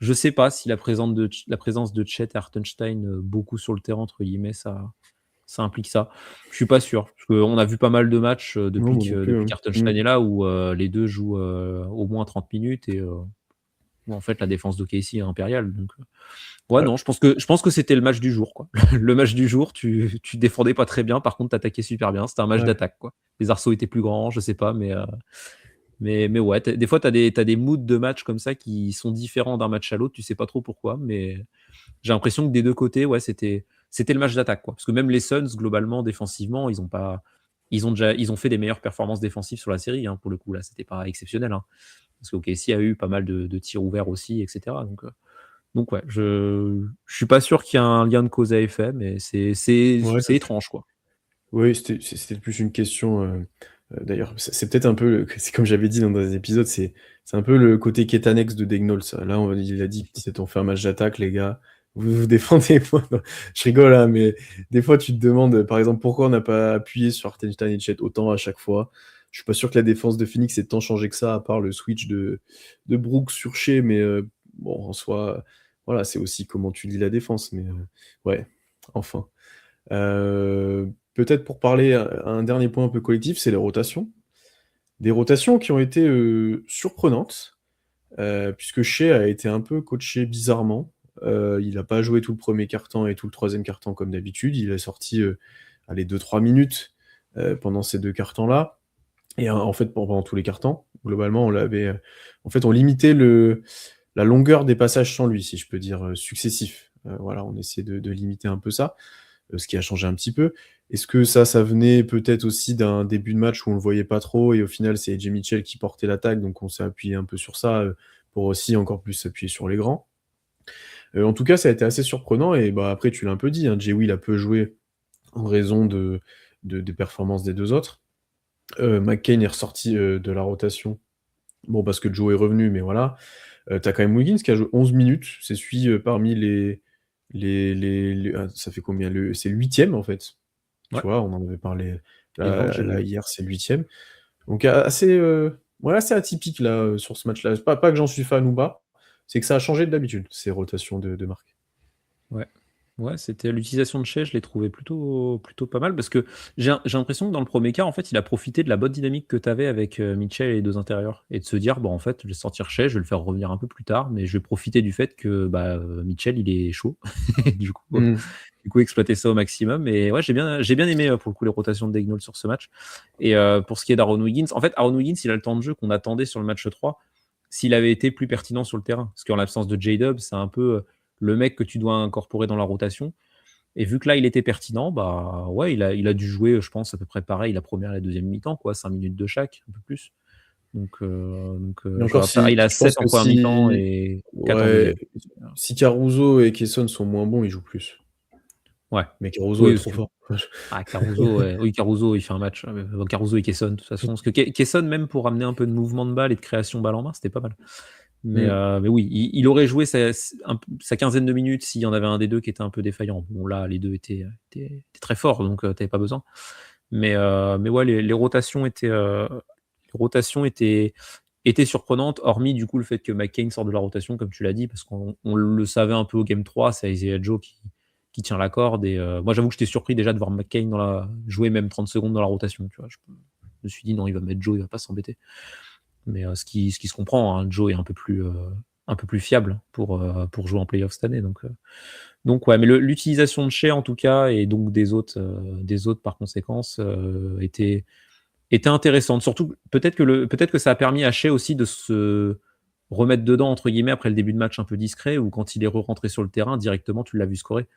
B: je sais pas si la présence de Chet et Hartenstein beaucoup sur le terrain, entre guillemets, ça implique ça. Je suis pas sûr, parce qu'on a vu pas mal de matchs
A: Non,
B: depuis
A: moi non
B: que
A: plus,
B: depuis
A: hein.
B: qu'Hartenstein est là, où les deux jouent au moins 30 minutes et où en fait la défense d'OKC est impériale. Donc, ouais,
A: Ouais,
B: non, je pense que c'était le match du jour, quoi. Le match du jour, tu défendais pas très bien, par contre, t'attaquais super bien. C'était un match
A: ouais.
B: d'attaque, quoi. Les arceaux étaient plus grands, je sais pas, mais ouais, des fois, t'as des moods de match comme ça qui sont différents d'un match à l'autre, tu sais pas trop pourquoi, mais j'ai l'impression que des deux côtés, ouais, c'était le match d'attaque, quoi. Parce que même les Suns, globalement, défensivement, ils ont fait des meilleures performances défensives sur la série, hein, pour le coup. Là, c'était pas exceptionnel, hein. Parce que OKC a eu pas mal de tirs ouverts aussi, etc. Donc ouais, je suis pas sûr qu'il y ait un lien de cause à effet, mais c'est c'est
A: Ouais,
B: c'est étrange, quoi.
A: oui, c'était plus une question. D'ailleurs, c'est peut-être un peu, c'est comme j'avais dit dans des épisodes, c'est un peu le côté quête annexe de Daigneault, ça. Là, il a dit, c'est on fait un match d'attaque, les gars. Vous vous défendez. Moi, non, je rigole, hein, mais des fois, tu te demandes, par exemple, pourquoi on n'a pas appuyé sur Hartenstein et Chet autant à chaque fois. Je suis pas sûr que la défense de Phoenix ait tant changé que ça, à part le switch de Brooks sur Shea, mais bon, en soi, voilà, c'est aussi comment tu lis la défense, mais ouais, enfin. Peut-être pour parler un dernier point un peu collectif, c'est les rotations. Des rotations qui ont été surprenantes, puisque Shea a été un peu coaché bizarrement. Il n'a pas joué tout le premier quart-temps et tout le troisième quart-temps comme d'habitude. Il a sorti allez, 2-3 minutes pendant ces deux quart-temps-là. Et en fait, pendant tous les quart-temps, globalement, en fait, on limitait la longueur des passages sans lui, si je peux dire, successifs. Voilà, on essayait de limiter un peu ça, ce qui a changé un petit peu. Est-ce que ça venait peut-être aussi d'un début de match où on le voyait pas trop et au final c'est AJ Mitchell qui portait l'attaque, donc on s'est appuyé un peu sur ça pour aussi encore plus s'appuyer sur les grands. En tout cas, ça a été assez surprenant et bah, après tu l'as un peu dit, hein, Jay Will a peu joué en raison des performances des deux autres. McCain est ressorti de la rotation, bon parce que Joe est revenu, mais voilà. T'as quand même Wiggins qui a joué 11 minutes, c'est celui parmi ça fait combien c'est le huitième en fait. Tu
B: Ouais,
A: vois, on en avait parlé
B: Evans,
A: là,
B: j'avais
A: là
B: vu.
A: hier, c'est le huitième. Donc assez, ouais, assez atypique là sur ce match-là. Pas que j'en suis fan ou pas, c'est que ça a changé de d'habitude, ces rotations de marque.
B: Ouais. Ouais, c'était l'utilisation de Shea, je l'ai trouvé plutôt pas mal parce que j'ai l'impression que dans le premier quart, en fait, il a profité de la bonne dynamique que tu avais avec Mitchell et les deux intérieurs et de se dire, bon, en fait, je vais sortir Shea, je vais le faire revenir un peu plus tard, mais je vais profiter du fait que Mitchell, il est chaud. du coup, euh,
A: Mmh.
B: du coup, exploiter ça au maximum. Et ouais, j'ai bien aimé pour le coup les rotations de Daigneault sur ce match. Et pour ce qui est d'Aaron Wiggins, en fait, Aaron Wiggins, il a le temps de jeu qu'on attendait sur le match 3 s'il avait été plus pertinent sur le terrain. Parce qu'en l'absence de J-Dub, c'est un peu le mec que tu dois incorporer dans la rotation. Et vu que là, il était pertinent, bah ouais, il a dû jouer, je pense, à peu près pareil, la première et la deuxième mi-temps, quoi, 5 minutes de chaque, un peu plus.
A: Et
B: Je vois
A: encore,
B: ça.
A: si
B: Il a
A: je pense
B: 7 en
A: que
B: première mi-temps
A: si
B: et 4 en
A: ouais,
B: deuxième.
A: si Caruso et Cason sont moins bons, ils jouent plus.
B: Ouais.
A: Mais Caruso
B: Oui,
A: est
B: parce
A: trop
B: que
A: fort.
B: Caruso, ouais. Oui, Caruso, il fait un match. Caruso et Kesson, de toute façon. Parce que Kesson, même pour amener un peu de mouvement de balle et de création balle en main, c'était pas mal.
A: Mmh.
B: Mais oui, il aurait joué sa quinzaine de minutes s'il y en avait un des deux qui était un peu défaillant. Bon, là, les deux étaient très forts, donc t'avais pas besoin. Mais ouais, les rotations étaient surprenantes, hormis du coup le fait que McCain sort de la rotation, comme tu l'as dit, parce qu'on le savait un peu au Game 3, c'est Isaiah Joe qui tient la corde. Et moi, j'avoue que j'étais surpris déjà de voir McCain jouer même 30 secondes dans la rotation. Tu vois, je me suis dit, non, il va mettre Joe, il va pas s'embêter. Mais ce qui se comprend, hein, Joe est un peu plus fiable pour jouer en playoff cette année. Donc ouais, mais l'utilisation de Shea en tout cas, et donc des autres par conséquence, était intéressante. Surtout, peut-être que ça a permis à Shea aussi de se remettre dedans, entre guillemets, après le début de match un peu discret, où quand il est rentré sur le terrain, directement, tu l'as vu scorer.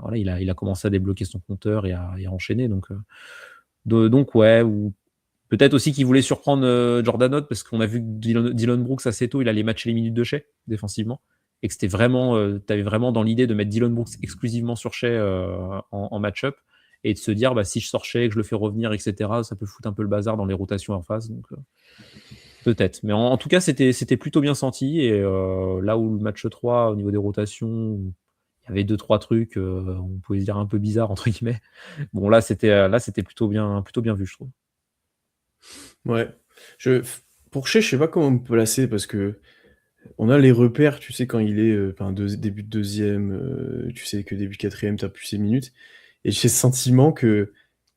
B: Voilà, il a commencé à débloquer son compteur et à enchaîner. Donc ouais, ou peut-être aussi qu'il voulait surprendre Jordan Hott, parce qu'on a vu que Dillon Brooks assez tôt, il allait matcher les minutes de Shea défensivement. Et que tu avais vraiment dans l'idée de mettre Dillon Brooks exclusivement sur Shea en match-up, et de se dire, si je sors Shea, que je le fais revenir, etc., ça peut foutre un peu le bazar dans les rotations en face. Donc peut-être. Mais en tout cas, c'était plutôt bien senti. Et là où le match 3, au niveau des rotations, il y avait 2-3 trucs, on pouvait se dire un peu bizarre, entre guillemets. Bon, là, c'était plutôt bien vu, je trouve.
A: Ouais. Je pour Shea, je sais pas comment me placer parce qu'on a les repères, tu sais, quand il est, début de deuxième, tu sais que début de quatrième, tu plus ses minutes et j'ai le sentiment que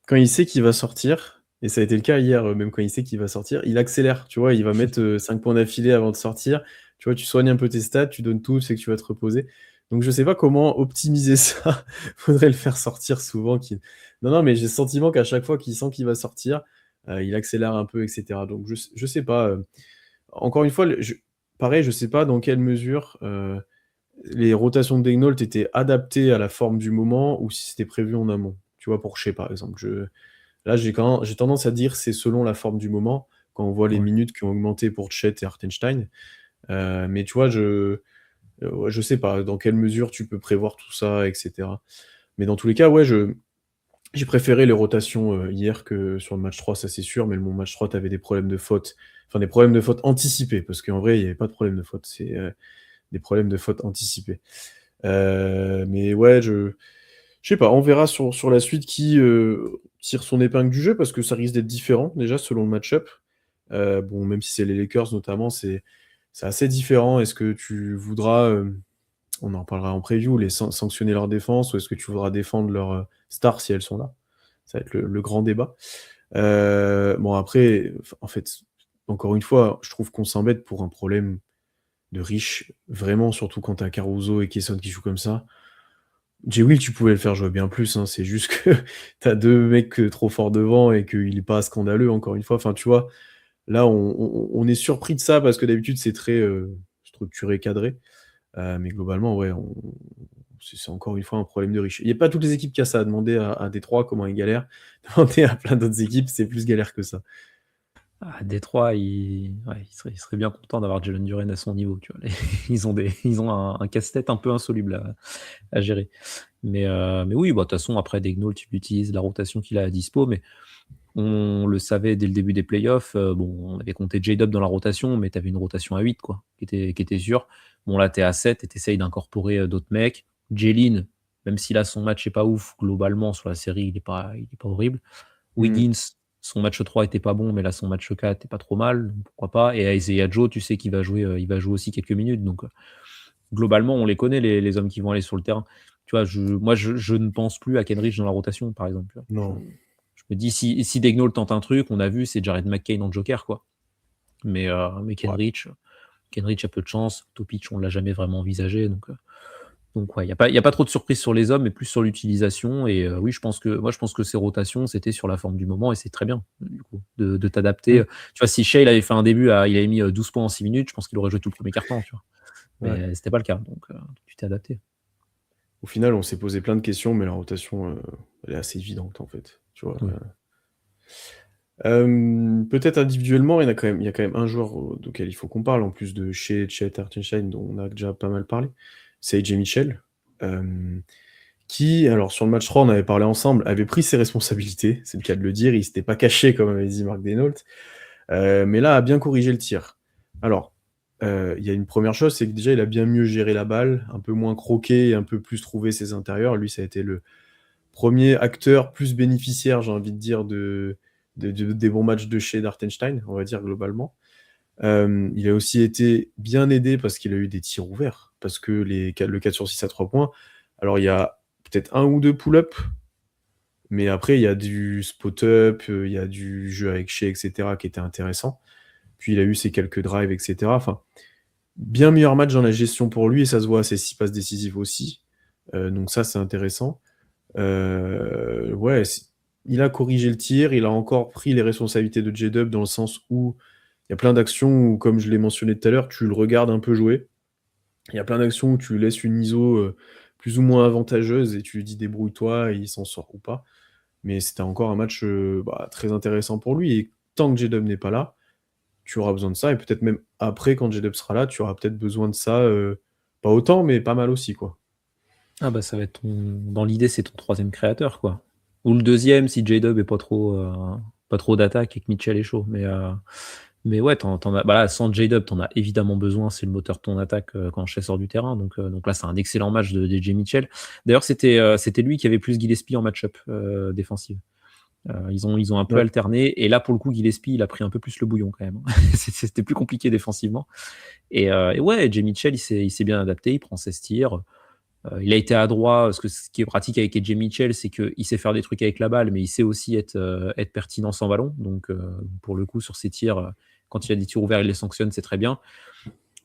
A: quand il sait qu'il va sortir et ça a été le cas hier, même quand il sait qu'il va sortir, il accélère, tu vois? Il va mettre, 5 points d'affilée avant de sortir. Tu vois, tu soignes un peu tes stats, tu donnes tout, tu sais que tu vas te reposer. Donc je sais pas comment optimiser ça. Faudrait le faire sortir souvent qu'il non, non, mais j'ai le sentiment qu'à chaque fois qu'il sent qu'il va sortir, il accélère un peu et cetera. Donc je sais pas, encore une fois, pareil, je sais pas dans quelle mesure, les rotations de Daigneault étaient adaptées à la forme du moment ou si c'était prévu en amont. Tu vois, pour Shea, par exemple. Là, j'ai tendance à dire c'est selon la forme du moment, quand on voit les
B: Ouais.
A: minutes qui ont augmenté pour Chet et Hartenstein. Mais tu vois, ouais, je sais pas dans quelle mesure tu peux prévoir tout ça, et cetera. Mais dans tous les cas, ouais, j'ai préféré les rotations, hier que sur le match 3, ça c'est sûr, mais mon match 3, tu avais des problèmes de faute, enfin des problèmes de faute anticipés, parce qu'en vrai, il y avait pas de problème de faute, c'est, des problèmes de faute anticipés. Mais ouais, je sais pas, on verra sur la suite qui, tire son épingle du jeu parce que ça risque d'être différent déjà selon le match-up. Bon, même si c'est les Lakers notamment, c'est assez différent. Est-ce que tu voudras, on en parlera en preview, les sanctionner leur défense ou est-ce que tu voudras défendre leurs, stars si elles sont là? Ça va être le grand débat. Bon après, en fait, encore une fois, je trouve qu'on s'embête pour un problème de riche, vraiment, surtout quand tu as Caruso et Cason qui jouent comme ça. Jay Will, tu pouvais le faire jouer bien plus, hein, c'est juste que tu as 2 mecs, trop forts devant et qu'il est pas scandaleux encore une fois. Enfin, tu vois? Là, on est surpris de ça parce que d'habitude c'est très, structuré, cadré. Mais globalement, ouais, c'est encore une fois un problème de riche. Il y a pas toutes les équipes qui a ça. Demander à Détroit comment ils galèrent. Demander à plein d'autres équipes, c'est plus galère que ça.
B: Détroit, il serait bien content d'avoir Jalen Duren à son niveau, tu vois. Ils ont un casse-tête un peu insoluble à gérer. Mais oui, de toute façon, après Daigneault, tu utilises la rotation qu'il a à dispo, mais on le savait dès le début des playoffs. Bon, on avait compté J-Dub dans la rotation, mais tu avais une rotation à 8, quoi, qui était sûre. Bon, là, tu es à 7 et tu essayes d'incorporer d'autres mecs. Jalen, même si là, son match est pas ouf, globalement, sur la série, il est pas horrible.
A: Mmh.
B: Wiggins, son match 3 était pas bon, mais là, son match 4 est pas trop mal, donc pourquoi pas. Et Isaiah Joe, tu sais qu'il va jouer, il va jouer aussi quelques minutes. Donc, globalement, on les connaît, les hommes qui vont aller sur le terrain. Tu vois, moi, je ne pense plus à Kenrich dans la rotation, par exemple. Tu vois.
A: Non.
B: Je me dis, si Daigneault tente un truc, on a vu, c'est Jared McCain en joker, quoi. Mais
A: Ouais.
B: Kenrich a peu de chance. Topic, on l'a jamais vraiment envisagé. Donc ouais, il y a pas trop de surprises sur les hommes, mais plus sur l'utilisation. Et oui, je pense que ces rotations, c'était sur la forme du moment, et c'est très bien, du coup, de t'adapter.
A: Mm.
B: Tu vois, si Shea il avait fait un début, il avait mis 12 points en 6 minutes, je pense qu'il aurait joué tout le premier quart-temps, tu vois.
A: Ouais.
B: Mais c'était pas le cas, donc tu t'es adapté.
A: Au final, on s'est posé plein de questions, mais la rotation, elle est assez évidente, en fait. Tu vois.
B: Oui.
A: Peut-être individuellement, il y a quand même un joueur auquel il faut qu'on parle, en plus de Chet Hartenstein, dont on a déjà pas mal parlé. C'est AJ Mitchell, qui, alors sur le match 3, on avait parlé ensemble, avait pris ses responsabilités, c'est le cas de le dire, il s'était pas caché comme avait dit Mark Denault, mais là a bien corrigé le tir. Alors, il y a une première chose, c'est que déjà il a bien mieux géré la balle, un peu moins croqué, un peu plus trouvé ses intérieurs. Lui, ça a été le premier acteur plus bénéficiaire, j'ai envie de dire, des bons matchs de chez Hartenstein, on va dire globalement. Il a aussi été bien aidé parce qu'il a eu des tirs ouverts, parce que le 4 sur 6 à 3 points, alors il y a peut-être un ou deux pull-up, mais après il y a du spot-up, il y a du jeu avec Shea, etc., qui était intéressant. Puis il a eu ses quelques drives, etc. Enfin, bien meilleur match dans la gestion pour lui, et ça se voit à ses 6 passes décisives aussi. Donc ça, c'est intéressant. Ouais, il a corrigé le tir, il a encore pris les responsabilités de J-Dub dans le sens où il y a plein d'actions où, comme je l'ai mentionné tout à l'heure, tu le regardes un peu jouer. Il y a plein d'actions où tu laisses une ISO plus ou moins avantageuse et tu lui dis débrouille-toi et il s'en sort ou pas. Mais c'était encore un match très intéressant pour lui. Et tant que J-Dub n'est pas là, tu auras besoin de ça. Et peut-être même après, quand J-Dub sera là, tu auras peut-être besoin de ça. Pas autant, mais pas mal aussi, quoi.
B: Ah bah ça va être dans l'idée, c'est ton troisième créateur, quoi. Ou le deuxième si J-Dub est pas trop d'attaque et que Mitchell est chaud. Mais ouais, bah là, sans J-Dub, t'en as évidemment besoin, c'est le moteur de ton attaque quand Shea sort du terrain. Donc là, c'est un excellent match de DJ Mitchell. D'ailleurs, c'était lui qui avait plus Gillespie en match-up défensif. Ils ont un peu
A: Ouais.
B: alterné, et là, pour le coup, Gillespie, il a pris un peu plus le bouillon quand même. C'était plus compliqué défensivement. Et ouais, Jay Mitchell, il s'est bien adapté, il prend ses tirs. Il a été adroit, parce que ce qui est pratique avec AJ Mitchell, c'est qu'il sait faire des trucs avec la balle, mais il sait aussi être pertinent sans ballon. Donc, pour le coup, sur ses tirs, quand il a des tirs ouverts, il les sanctionne, c'est très bien.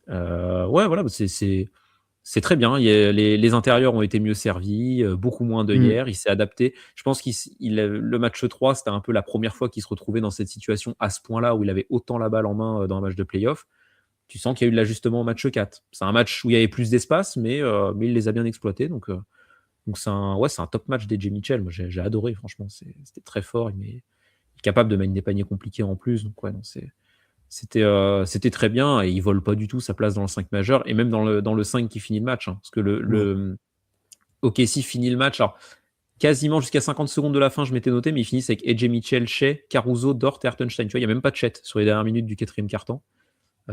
B: Ouais, voilà, c'est très bien. Les intérieurs ont été mieux servis, beaucoup moins de
A: Mm.
B: hier. Il s'est adapté. Je pense le match 3, c'était un peu la première fois qu'il se retrouvait dans cette situation à ce point-là, où il avait autant la balle en main dans un match de playoff. Tu sens qu'il y a eu de l'ajustement au match 4. C'est un match où il y avait plus d'espace, mais il les a bien exploités. Donc c'est un top match d'AJ Mitchell. Moi, j'ai adoré, franchement. C'était très fort. Il est capable de mettre des paniers compliqués en plus. Donc, ouais, non, c'était très bien. Et il vole pas du tout sa place dans le 5 majeur. Et même dans le 5 qui finit le match. Hein, parce que le OKC finit le match. Alors, quasiment jusqu'à 50 secondes de la fin, je m'étais noté, mais ils finissent avec AJ Mitchell, Shea, Caruso, Dort et Hartenstein. Tu vois, il n'y a même pas de chat sur les dernières minutes du quatrième quart-temps.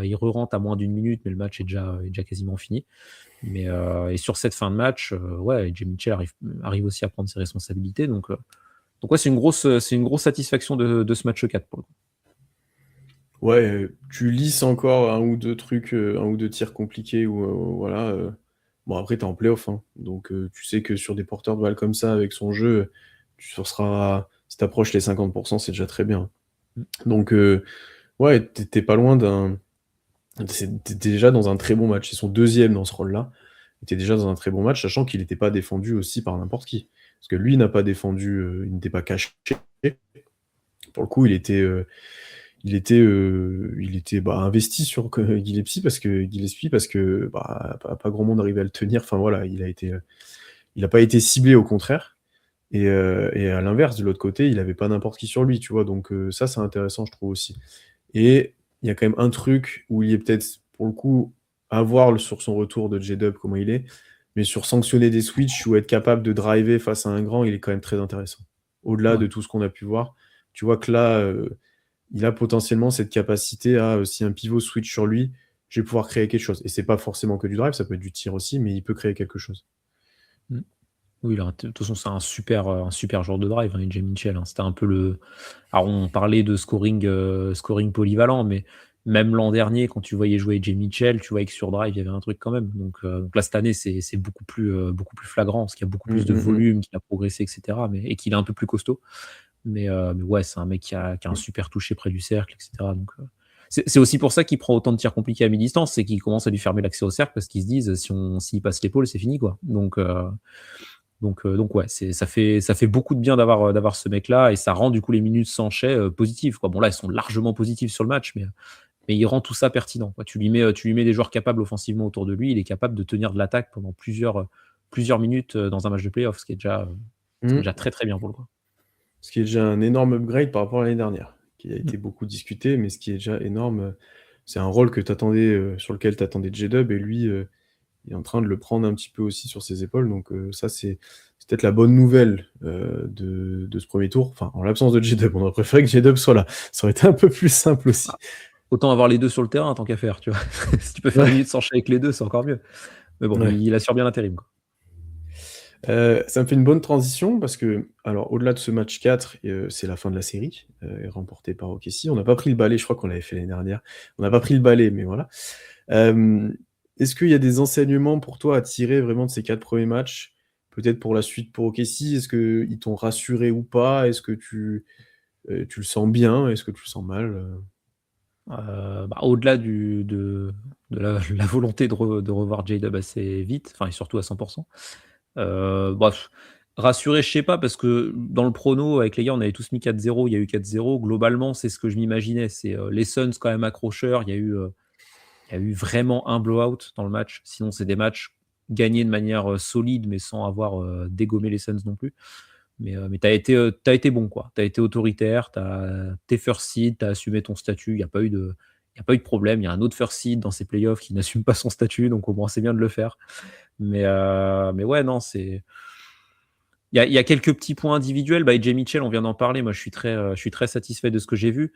B: Il re-rentre à moins d'une minute, mais le match est déjà quasiment fini. Et sur cette fin de match, ouais, Jay Mitchell arrive aussi à prendre ses responsabilités. Donc ouais, c'est une grosse satisfaction de ce match 4 pour le coup.
A: Ouais, tu lisses encore un ou deux trucs, un ou deux tirs compliqués ou voilà. Bon, après, t'es en playoff, hein, donc tu sais que sur des porteurs de balles comme ça, avec son jeu, si t'approches les 50%, c'est déjà très bien. Donc, ouais, t'es pas loin t'es déjà dans un très bon match. C'est son deuxième dans ce rôle-là. Il était déjà dans un très bon match, sachant qu'il n'était pas défendu aussi par n'importe qui. Parce que lui n'a pas défendu, il n'était pas caché. Pour le coup, il était investi sur Gillespie parce que pas grand monde arrivait à le tenir. Enfin voilà, il a pas été ciblé, au contraire. Et à l'inverse, de l'autre côté, il avait pas n'importe qui sur lui, tu vois. Donc ça, c'est intéressant, je trouve aussi. Et il y a quand même un truc où il est peut-être, pour le coup, à voir sur son retour de J-Dub, comment il est. Mais sur sanctionner des switches ou être capable de driver face à un grand, il est quand même très intéressant. Au-delà
B: Ouais.
A: de tout ce qu'on a pu voir, tu vois que là, il a potentiellement cette capacité à, si un pivot switch sur lui, je vais pouvoir créer quelque chose. Et c'est pas forcément que du drive, ça peut être du tir aussi, mais il peut créer quelque chose.
B: Oui, là, de toute façon, c'est un super joueur de drive, hein, AJ Mitchell, hein. C'était un peu le alors on parlait de scoring polyvalent, mais même l'an dernier, quand tu voyais jouer AJ Mitchell, tu voyais que sur drive, il y avait un truc quand même. Donc là, cette année, c'est beaucoup plus flagrant, parce qu'il y a beaucoup
A: Mmh,
B: plus de
A: mmh, mmh.
B: volume, qu'il a progressé et cetera, mais et qu'il est un peu plus costaud. Mais ouais, c'est un mec qui a un
A: Mmh.
B: super toucher près du cercle et cetera, c'est aussi pour ça qu'il prend autant de tirs compliqués à mi-distance, c'est qu'il commence à lui fermer l'accès au cercle parce qu'ils se disent: «S'il passe l'épaule, c'est fini, quoi». Donc ouais, ça fait beaucoup de bien d'avoir ce mec-là et ça rend du coup les minutes Sanchez, positives, quoi. Bon là, elles sont largement positives sur le match, mais il rend tout ça pertinent, quoi. Tu lui mets des joueurs capables offensivement autour de lui, il est capable de tenir de l'attaque pendant plusieurs minutes, dans un match de play-off, ce qui est déjà
A: Mmh.
B: très, très bien pour le coup.
A: Ce qui est déjà un énorme upgrade par rapport à l'année dernière, qui a
B: Mmh.
A: été beaucoup discuté, mais ce qui est déjà énorme, c'est un rôle que t'attendais, sur lequel t'attendais J-Dub et lui, il est en train de le prendre un petit peu aussi sur ses épaules, donc ça c'est peut-être la bonne nouvelle, de ce premier tour. Enfin, en l'absence de J-Dub, on aurait préféré que J-Dub soit là. Ça aurait été un peu plus simple aussi.
B: Ah, autant avoir les 2 sur le terrain tant qu'à faire, tu vois? Si tu peux faire des
A: Ouais,
B: minutes Sanchez avec les 2, c'est encore mieux. Mais bon,
A: ouais.
B: il assure bien l'intérim, quoi.
A: Ça me fait une bonne transition parce que, alors au-delà de ce match 4, c'est la fin de la série, remportée par OKC. On n'a pas pris le balai, je crois qu'on l'avait fait l'année dernière. On n'a pas pris le balai, mais voilà. Hem, Est-ce qu'il y a des enseignements pour toi à tirer vraiment de ces 4 premiers matchs? Peut-être pour la suite pour OKC? Est-ce qu'ils t'ont rassuré ou pas? Est-ce que tu le sens bien? Est-ce que tu le sens mal,
B: Bah, au-delà de la volonté de revoir J-Dub assez vite, enfin et surtout à 100. Bah, rassuré, je sais pas, parce que dans le prono avec les gars, on avait tous mis 4-0, il y a eu 4-0. Globalement, c'est ce que je m'imaginais. Les Suns quand même accrocheurs. Il y a eu vraiment un blowout dans le match. Sinon, c'est des matchs gagnés de manière, solide, mais sans avoir, dégommé les Suns non plus. Mais tu été bon, quoi. Tu as été autoritaire, tu first seed, tu as assumé ton statut. Il y a pas eu de problème. Il y a un autre first seed dans ces playoffs qui n'assume pas son statut, donc au moins, c'est bien de le faire. Mais ouais, non, il y a quelques petits points individuels. Bah, AJ Mitchell, on vient d'en parler. Moi, je suis très satisfait de ce que j'ai vu.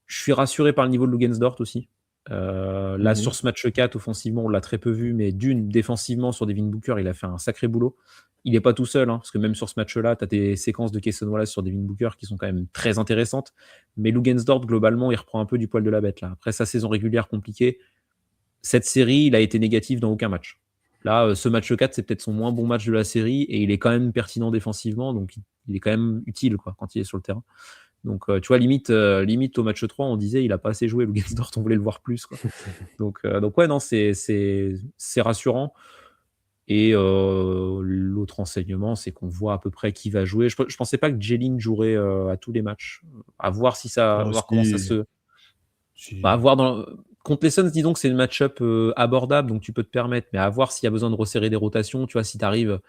B: Je suis rassuré par le niveau de Luguensdort aussi. Là,
A: Mmh.
B: sur ce match 4, offensivement, on l'a très peu vu, mais défensivement, sur Devin Booker, il a fait un sacré boulot. Il n'est pas tout seul, hein, parce que même sur ce match-là, tu as des séquences de Cason Wallace sur Devin Booker qui sont quand même très intéressantes. Mais Luguensdort, globalement, il reprend un peu du poil de la bête, là. Après sa saison régulière compliquée, cette série, il a été négatif dans aucun match. Là, ce match 4, c'est peut-être son moins bon match de la série, et il est quand même pertinent défensivement, donc il est quand même utile, quoi, quand il est sur le terrain. Donc, tu vois, limite au match 3, on disait il a pas assez joué, Luguensdort, on voulait le voir plus, quoi. Donc ouais, non, c'est rassurant. Et l'autre enseignement, c'est qu'on voit à peu près qui va jouer. Je pensais pas que Jalen jouerait à tous les matchs. À
A: Ah
B: voir comment ça
A: si,
B: se. Bah, à
A: si.
B: voir contre les Suns, disons que c'est une match-up abordable, donc tu peux te permettre. Mais à voir s'il y a besoin de resserrer des rotations. Tu vois, si tu arrives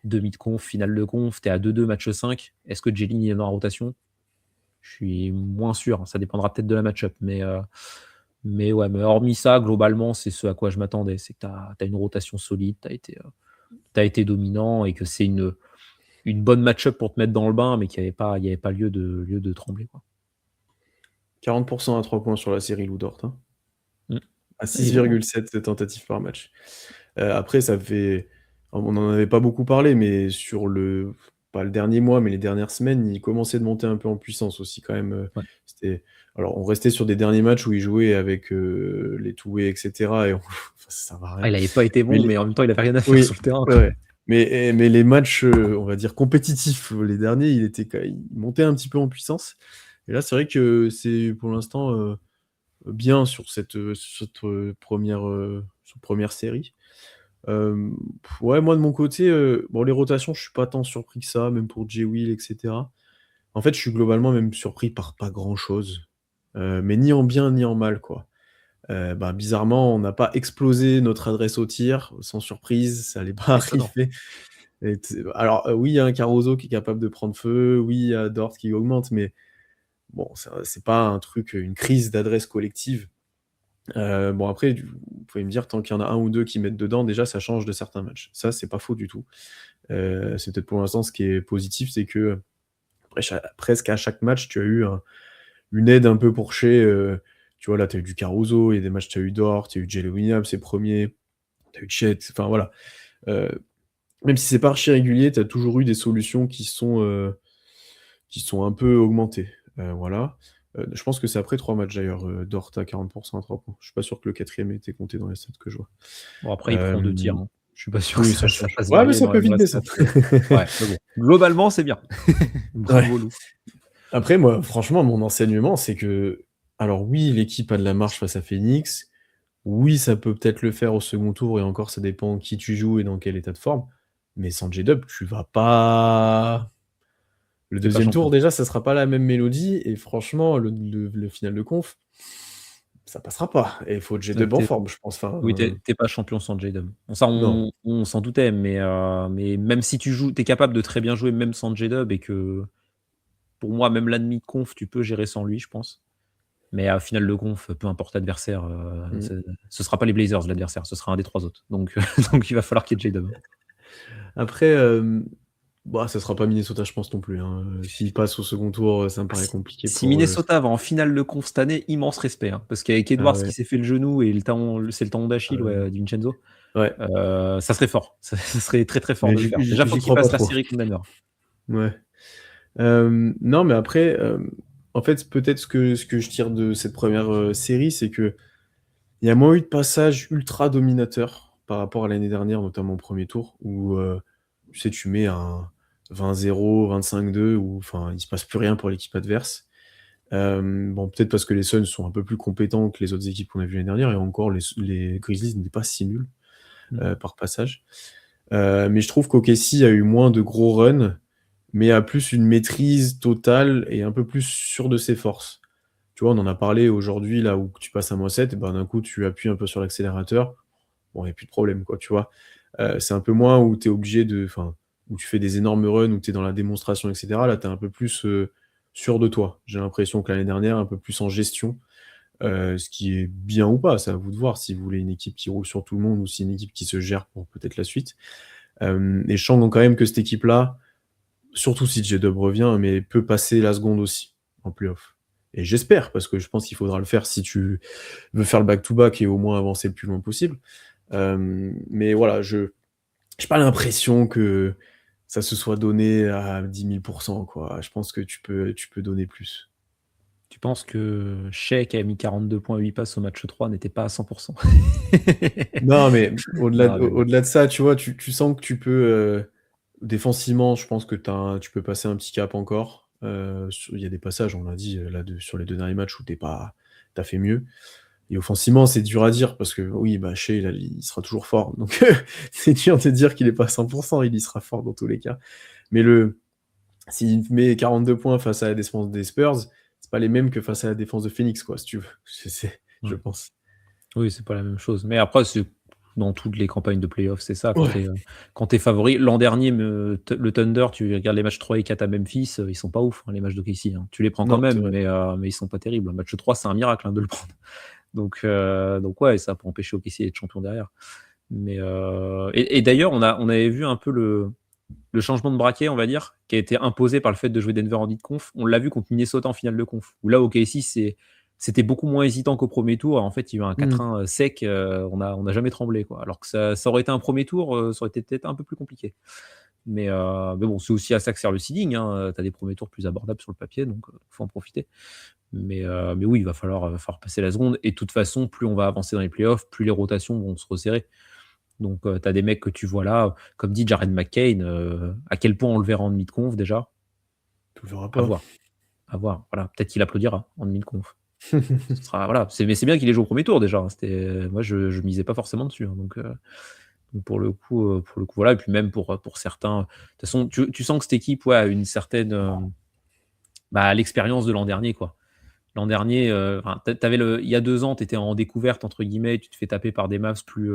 B: demi de conf, finale de conf, tu es à 2-2, match 5, est-ce que Jalen est dans la rotation? Je suis moins sûr. Ça dépendra peut-être de la match-up. Mais ouais, mais hormis ça, globalement, c'est ce à quoi je m'attendais. C'est que tu as une rotation solide, tu as été dominant et que c'est une bonne match-up pour te mettre dans le bain, mais qu'il y avait pas lieu de trembler, quoi.
A: 40 à 3 points sur la série Lou Dort, hein,
B: Mmh.
A: à
B: Il est bon, hein.
A: 6,7 tentatives par match. Après ça fait on n'en avait pas beaucoup parlé, mais sur le pas le dernier mois, mais les dernières semaines, il commençait de monter un peu en puissance aussi quand même,
B: Ouais.
A: c'était alors on restait sur des derniers matchs où il jouait avec, les two-way et cetera et on enfin ça servait à
B: Ah,
A: rien.
B: il avait pas été
A: Mais
B: bon,
A: les
B: mais en même temps, il avait rien à faire
A: Oui,
B: sur le terrain,
A: ouais,
B: quoi.
A: ouais. Mais les matchs, on va dire compétitifs, les derniers, il montait un petit peu en puissance et là, c'est vrai que c'est pour l'instant, bien sur cette 1re série. Ouais, moi de mon côté, bon les rotations, je suis pas tant surpris que ça, même pour Jay Will et cetera. En fait, je suis globalement même surpris par pas grand chose, mais ni en bien ni en mal, quoi. Bah, bizarrement, on n'a pas explosé notre adresse au tir, sans surprise, ça allait pas
B: Étonnant.
A: arriver et alors, oui, il y a un Caruso qui est capable de prendre feu, oui, il y a Dort qui augmente, mais bon, ça c'est pas un truc, une crise d'adresse collective. Bon après, vous pouvez me dire tant qu'il y en a un ou 2 qui mettent dedans, déjà ça change de certains matchs. Ça, c'est pas faux du tout. C'est peut-être pour l'instant ce qui est positif, c'est que presque à chaque match, tu as eu une aide un peu pour Shai, tu vois? Là, tu as eu du Caruso, il y a des matchs, tu as eu Dort, tu as eu Jalen Williams, ses premiers, tu as eu Chet, enfin voilà. Heu même si c'est pas archi régulier, tu as toujours eu des solutions qui sont un peu augmentées. Voilà. Je pense que c'est après 3 matchs d'ailleurs, Dort à 40 à 3 points. Je suis pas sûr que le quatrième ait été compté dans les stats que je vois.
B: Bon, après, il prend 2 tirs,
A: Hem,
B: hein. Je suis pas sûr que
A: oui, ça
B: ça
A: change.
B: fasse
A: Ouais, mais
B: varier
A: ça peut
B: dans
A: vite
B: les stats.
A: descendre.
B: Ouais, mais bon, globalement, c'est bien.
A: Ouais.
B: Bravo Lou.
A: Après moi, franchement, mon enseignement, c'est que alors oui, l'équipe a de la marge face à Phoenix. Oui, ça peut peut-être le faire au second tour et encore ça dépend qui tu joues et dans quel état de forme. Mais sans J-Dub, tu vas pas le
B: Tu pas
A: deuxième
B: champion.
A: tour déjà, ça sera pas la même mélodie et franchement le final de conf, ça passera pas et il faut J-Dub en
B: Tu
A: forme, je pense. Enfin,
B: Oui, tu pas champion sans J-Dub. Bon ça
A: non.
B: on s'en doutait, mais même si tu es capable de très bien jouer même sans J-Dub et que pour moi, même la demi de conf, tu peux gérer sans lui, je pense. Mais à finale de conf, peu importe l'adversaire,
A: Mmh.
B: ce sera pas les Blazers l'adversaire, ce sera un des 3 autres. Donc donc il va falloir qu'il y ait J-Dub.
A: Après, bah, ça sera pas Minnesota, je pense non plus, hein. S'ils passent au second tour, ça me
B: Ah
A: paraît compliqué
B: si
A: pour eux.
B: Minnesota va en finale de conf cette année, immense respect, hein, parce qu'avec
A: Ah
B: Edwards
A: ouais,
B: qui s'est fait le genou et le tendon d'Achille,
A: heu,
B: ouais, DiVincenzo,
A: ouais,
B: ça serait fort. Ça serait très, très fort
A: mais
B: de le faire. Déjà, faut
A: j'y
B: qu'il
A: crois pas
B: passe la
A: trop.
B: série contre Denver.
A: Ouais. Non, mais après, en fait, peut-être ce que je tire de cette première série, c'est qu'il y a moins eu de passages ultra dominateurs par rapport à l'année dernière, notamment au premier tour où, tu sais, tu mets un 20-0, 25-2 où enfin, il se passe plus rien pour l'équipe adverse. Bon, peut-être parce que les Suns sont un peu plus compétents que les autres équipes qu'on a vues l'année dernière et encore les Grizzlies n'étaient pas si nuls,
B: Mmh.
A: par passage. Mais je trouve qu'OKC a eu moins de gros runs, mais a plus une maîtrise totale et un peu plus sûr de ses forces. Tu vois, on en a parlé aujourd'hui, là où tu passes à -7, et ben, d'un coup, tu appuies un peu sur l'accélérateur, bon, il y a plus de problème, quoi, tu vois? C'est un peu moins où tu es obligé de enfin, où tu fais des énormes runs, où tu es dans la démonstration et cetera. Là, tu es un peu plus, sûr de toi. J'ai l'impression que l'année dernière, un peu plus en gestion, ce qui est bien ou pas, c'est à vous de voir si vous voulez une équipe qui roule sur tout le monde ou si une équipe qui se gère pour peut-être la suite. Et je sens quand même que cette équipe-là, surtout si J-Dub revient, mais peut passer la seconde aussi, en play-off. Et j'espère, parce que je pense qu'il faudra le faire si tu veux faire le back-to-back et au moins avancer le plus loin possible. Mais voilà, je j'ai pas l'impression que ça se soit donné à 10 000 quoi. Je pense que tu peux donner plus.
B: Tu penses que Shai qui a mis 42 points, 8 passes au match 3 n'était pas à 100?
A: Non, mais
B: Non, mais bon.
A: au-delà de ça, tu vois, tu sens que tu peux, défensivement, je pense que tu peux passer un petit cap encore. Il y a des passages, on l'a dit, là, sur les 2 derniers matchs où tu as fait mieux. Et offensivement, c'est dur à dire parce que oui, bah, Shai, là, il sera toujours fort. Donc c'est dur de dire qu'il est pas à 100, il y sera fort dans tous les cas. Mais s'il met 42 points face à la défense des Spurs, c'est pas les mêmes que face à la défense de Phoenix, quoi, si tu veux. Je
B: Mmh.
A: pense.
B: Oui, c'est pas la même chose. Mais après, c'est dans toutes les campagnes de playoffs, c'est ça.
A: Ouais.
B: Quand tu es favori. L'an dernier, le Thunder, tu regardes les matchs 3 et 4 à Memphis, ils sont pas ouf, hein, les matchs d'OKC, hein. Tu les prends quand
A: Non, c'est
B: même,
A: vrai.
B: mais ils sont pas terribles. Un match 3, c'est un miracle, hein, de le prendre. Donc ouais, ça peut empêcher OKC d'être champion derrière. Et d'ailleurs, on avait vu un peu le changement de braquet, on va dire, qui a été imposé par le fait de jouer Denver en mid conf. On l'a vu contre Minnesota en finale de conf. Où là, OKC, c'était beaucoup moins hésitant qu'au premier tour. En fait, il y a eu un
A: Mmh.
B: 4-1 sec. On a jamais tremblé, quoi. Alors que ça aurait été un premier tour, ça aurait été peut-être un peu plus compliqué. Mais bon, c'est aussi à ça que sert le seeding, hein. Tu as des premiers tours plus abordables sur le papier, donc faut en profiter. Mais oui, il va falloir passer la seconde. Et de toute façon, plus on va avancer dans les playoffs, plus les rotations vont se resserrer. Donc, tu as des mecs que tu vois là, comme dit Jared McCain, à quel point on le verra en demi de conf déjà?
A: Tu le verras
B: À
A: pas.
B: voir, à voir. Voilà, peut-être qu'il applaudira en demi-de-conf. Ce sera voilà, mais c'est bien qu'il ait joué au premier tour déjà, hein. Moi je misais pas forcément dessus, hein, donc pour le coup, voilà. Et puis même pour certains, de toute façon, tu sens que cette équipe, ouais, a une certaine, l'expérience de l'an dernier, quoi. L'an dernier, enfin, il y a 2 ans, tu étais en «découverte» entre guillemets, tu te fais taper par des Mavs plus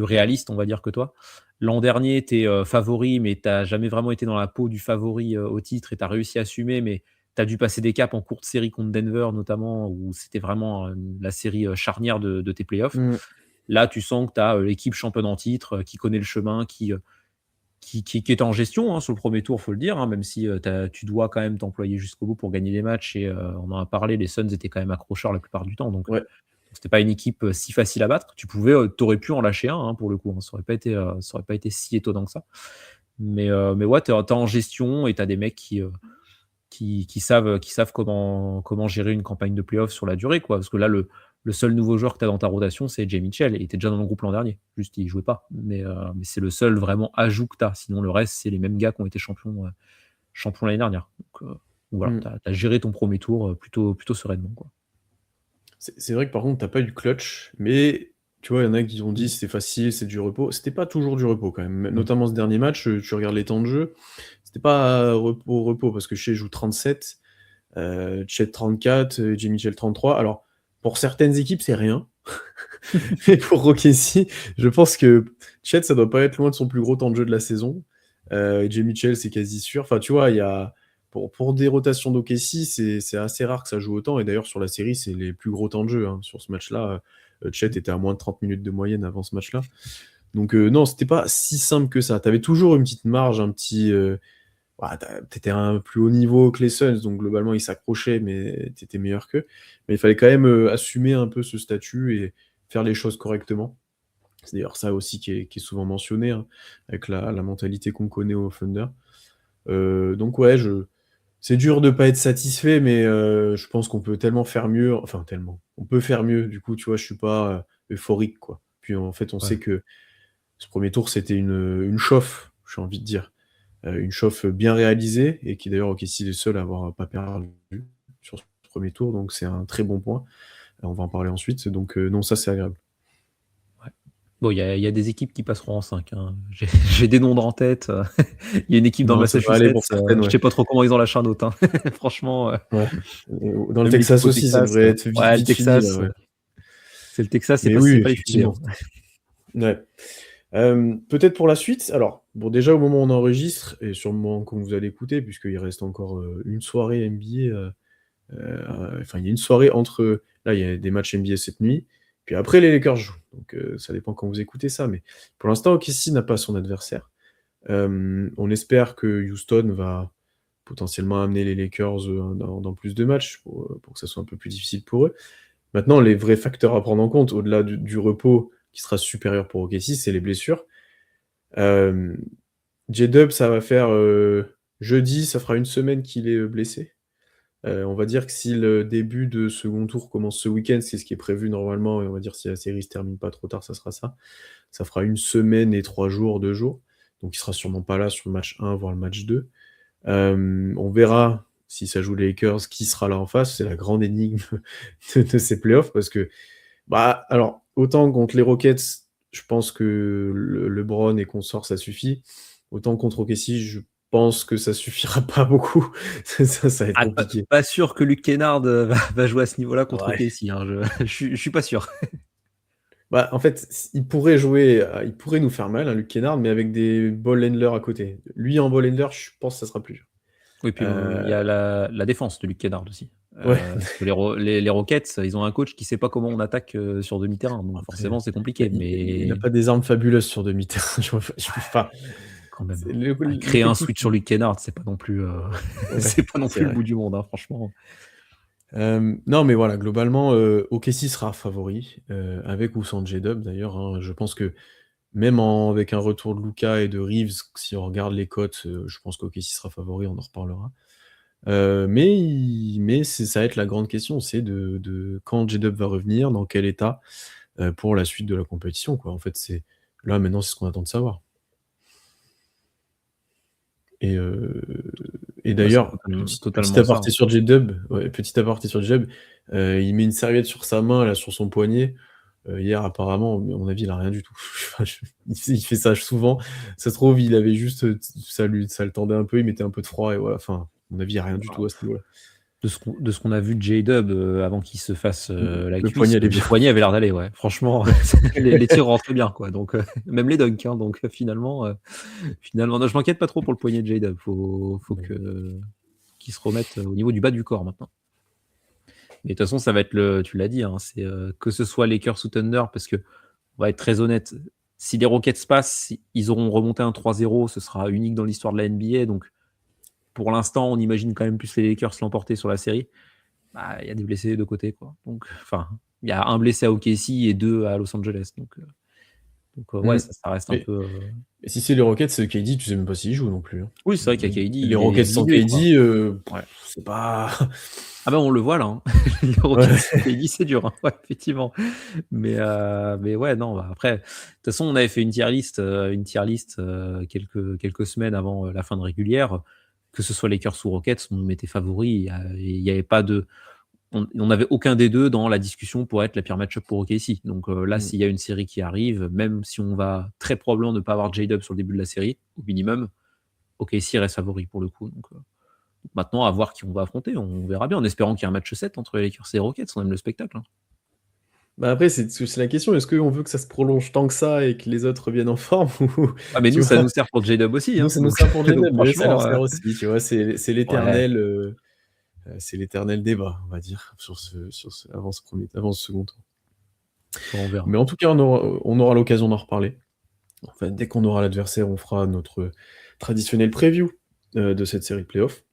B: réalistes, on va dire, que toi. L'an dernier, tu es favori, mais tu jamais vraiment été dans la peau du favori, au titre, et tu as réussi à assumer, mais tu as dû passer des caps en courte série contre Denver notamment, où c'était vraiment, la série, charnière de tes playoffs.
A: Mmh.
B: Là, tu sens que tu as, l'équipe championne en titre, qui connaît le chemin, qui est en gestion, hein, sur le premier tour, faut le dire, hein, même si, tu dois quand même t'employer jusqu'au bout pour gagner les matchs. Et on en a parlé, les Suns étaient quand même accrocheurs la plupart du temps, donc
A: Ouais.
B: c'était pas une équipe si facile à battre. T'aurais pu en lâcher un, pour le coup, hein. Ça aurait pas été si étonnant que ça. Mais ouais, t'as en gestion et t'as des mecs qui savent comment gérer une campagne de playoff sur la durée, quoi. Parce que là, le seul nouveau joueur que tu as dans ta rotation, c'est Jay Mitchell. Il était déjà dans le groupe l'an dernier. Juste, il jouait pas. Mais c'est le seul vraiment ajout que tu as. Sinon, le reste, c'est les mêmes gars qui ont été champions l'année dernière. Donc voilà, tu as géré ton premier tour plutôt sereinement, quoi.
A: C'est vrai que par contre, t'as pas eu de clutch, mais tu vois, il y en a qui ont dit c'était facile, c'est du repos. C'était pas toujours du repos quand même. Notamment ce dernier match, tu regardes les temps de jeu, c'était pas repos, parce que Shea joue 37, Chet 34, Jay Mitchell 33. Alors, pour certaines équipes, c'est rien. Mais pour OKC, je pense que Chet, ça doit pas être loin de son plus gros temps de jeu de la saison. Jay Mitchell, c'est quasi sûr. Enfin, tu vois, il y a... Pour des rotations d'OKC, c'est assez rare que ça joue autant. Et d'ailleurs, sur la série, c'est les plus gros temps de jeu, hein. Sur ce match-là, Chet était à moins de 30 minutes de moyenne avant ce match-là. Donc non, c'était pas si simple que ça. T'avais toujours une petite marge, un petit... t'étais à un plus haut niveau que les Suns, donc globalement, ils s'accrochaient, mais t'étais meilleur qu'eux. Mais il fallait quand même assumer un peu ce statut et faire les choses correctement. C'est d'ailleurs ça aussi qui est souvent mentionné, hein, avec la mentalité qu'on connaît au Thunder. Donc ouais, c'est dur de pas être satisfait, mais je pense qu'on peut tellement faire mieux. Enfin, tellement. On peut faire mieux. Du coup, tu vois, je suis pas euphorique, quoi. Puis en fait, on
B: Ouais.
A: sait que ce premier tour, c'était une chauffe, j'ai envie de dire. Une chauffe bien réalisée, et qui d'ailleurs, OKC est le seul à avoir pas perdu sur ce premier tour, donc c'est un très bon point. On va en parler ensuite. Donc non, ça c'est agréable.
B: Bon, il y a des équipes qui passeront en 5, hein. J'ai des noms en tête. Il y a une équipe dans
A: Non, ça va aller pour
B: Massachusetts.
A: certaines,
B: Je
A: ouais.
B: sais pas trop comment ils ont lâché un autre, hein. Franchement,
A: Ouais. Dans le
B: même l'équipe
A: Texas
B: au
A: aussi, ça
B: Texas.
A: devrait être vite,
B: Ouais, le
A: vite fini, là,
B: Texas,
A: ouais.
B: c'est le Texas,
A: Mais
B: c'est
A: oui,
B: pas les fusées, hein.
A: effectivement. Ouais. Peut-être pour la suite. Alors, bon, déjà au moment où on enregistre, et sûrement quand vous allez écouter, puisqu'il reste encore une soirée NBA. Enfin, il y a une soirée entre. Là, il y a des matchs NBA cette nuit. Puis après, les Lakers jouent. Donc, ça dépend quand vous écoutez ça. Mais pour l'instant, OKC n'a pas son adversaire. On espère que Houston va potentiellement amener les Lakers dans plus de matchs pour que ça soit un peu plus difficile pour eux. Maintenant, les vrais facteurs à prendre en compte, au-delà du repos qui sera supérieur pour OKC, c'est les blessures. J-Dub, ça va faire jeudi, ça fera une semaine qu'il est blessé. On va dire que si le début de second tour commence ce week-end, c'est ce qui est prévu normalement, et on va dire si la série se termine pas trop tard, ça sera ça. Ça fera une semaine et 3 jours, 2 jours. Donc il sera sûrement pas là sur le match 1, voire le match 2. On verra si ça joue les Lakers, qui sera là en face. C'est la grande énigme de ces playoffs, parce que, alors, autant contre les Rockets, je pense que LeBron et consorts, ça suffit. Autant contre OKC, je pense que ça suffira pas beaucoup. Ça va être compliqué.
B: Pas sûr que Luke Kennard va jouer à ce niveau-là contre
A: Ouais.
B: OKC, hein. Je suis pas sûr.
A: En fait, il pourrait jouer, il pourrait nous faire mal, hein, Luke Kennard, mais avec des ball handlers à côté. Lui en ball handler, je pense que ça sera plus dur.
B: Oui, puis il y a la défense de Luke Kennard aussi.
A: Ouais.
B: Parce que les Rockets, ils ont un coach qui sait pas comment on attaque sur demi-terrain, donc
A: Après,
B: forcément c'est compliqué.
A: il n'a
B: Mais
A: pas des armes fabuleuses sur demi-terrain. Je pas.
B: quand même,
A: C'est
B: créer un
A: l'effectif.
B: switch sur Luke Kennard, c'est pas non plus,
A: Ouais,
B: c'est pas non
A: c'est
B: plus le
A: vrai.
B: bout du monde, hein, franchement.
A: Non, mais voilà, globalement, OKC sera favori, avec ou sans J-Dub d'ailleurs, hein. Je pense que même avec un retour de Luka et de Reeves, si on regarde les cotes, je pense qu'OKC sera favori, on en reparlera. Mais ça va être la grande question, c'est de quand J-Dub va revenir, dans quel état, pour la suite de la compétition, quoi. En fait, là, maintenant, c'est ce qu'on attend de savoir. Et,
B: Ouais, c'est
A: d'ailleurs, petit
B: totalement ça,
A: aparté
B: hein.
A: sur J-Dub, il met une serviette sur sa main, là, sur son poignet. Hier, apparemment, à mon avis, il a rien du tout. Il fait ça souvent. Ça se trouve, il avait juste, ça le tendait un peu, il mettait un peu de froid, et voilà. Enfin, à mon avis, il n'y a rien du tout à ce niveau-là.
B: De ce qu'on a vu de J-Dub avant qu'il se fasse la
A: Le
B: cuisse,
A: poignet allait
B: le
A: bien.
B: poignet avait l'air d'aller, ouais. Franchement, les tirs rentraient bien, quoi. Donc, même les dunks, hein. Donc, finalement, non, je m'inquiète pas trop pour le poignet de J-Dub. Faut qu'il se remette au niveau du bas du corps maintenant. Mais de toute façon, ça va être tu l'as dit, hein, c'est que ce soit Lakers ou Thunder, parce que on va être très honnête, si les Rockets passent, ils auront remonté un 3-0, ce sera unique dans l'histoire de la NBA. Donc, pour l'instant, on imagine quand même plus les Lakers l'emporter sur la série. bah, il y a des blessés des 2 côtés, quoi. Donc enfin, il y a un blessé à OKC et 2 à Los Angeles, donc ouais,
A: Mmh.
B: ça reste un
A: Mais
B: peu,
A: mais si c'est les Rockets, KD, tu sais même pas s'il joue non plus, hein.
B: oui, c'est vrai qu'il y a KD,
A: Les
B: il est
A: Rockets sans
B: dilué, quoi.
A: KD,
B: Ouais.
A: c'est pas
B: Ah bah, on le voit là, hein. Les Rockets sans
A: ouais.
B: KD, c'est dur, hein, ouais, effectivement. Mais ouais, non, bah, après, de toute façon, on avait fait une tier list, quelques semaines avant, la fin de régulière. Que ce soit Lakers ou Rockets, on nous mettait favoris. Il y avait pas de on n'avait aucun des 2 dans la discussion pour être la pire match-up pour OKC. Donc là,
A: Mmh.
B: s'il y a une série qui arrive, même si on va très probablement ne pas avoir J-Dub sur le début de la série, au minimum, OKC reste favori pour le coup. Donc maintenant, à voir qui on va affronter, on verra bien, en espérant qu'il y ait un match 7 entre les Lakers et les Rockets. On aime le spectacle, hein.
A: Bah, après, c'est la question, est-ce qu'on veut que ça se prolonge tant que ça et que les autres reviennent en forme ou
B: Ah mais
A: tu
B: nous, ça
A: vois?
B: nous sert pour J-Dub aussi,
A: Nous,
B: hein,
A: ça nous
B: donc
A: sert pour
B: donc
A: J-Dub, mais eux, ça leur
B: franchement,
A: sert aussi, tu vois?
B: ouais.
A: C'est l'éternel débat, on va dire, avant ce second tour.
B: Bon, on verra.
A: Mais en tout cas, on aura l'occasion d'en reparler. En fait, dès qu'on aura l'adversaire, on fera notre traditionnel preview, de cette série de playoffs.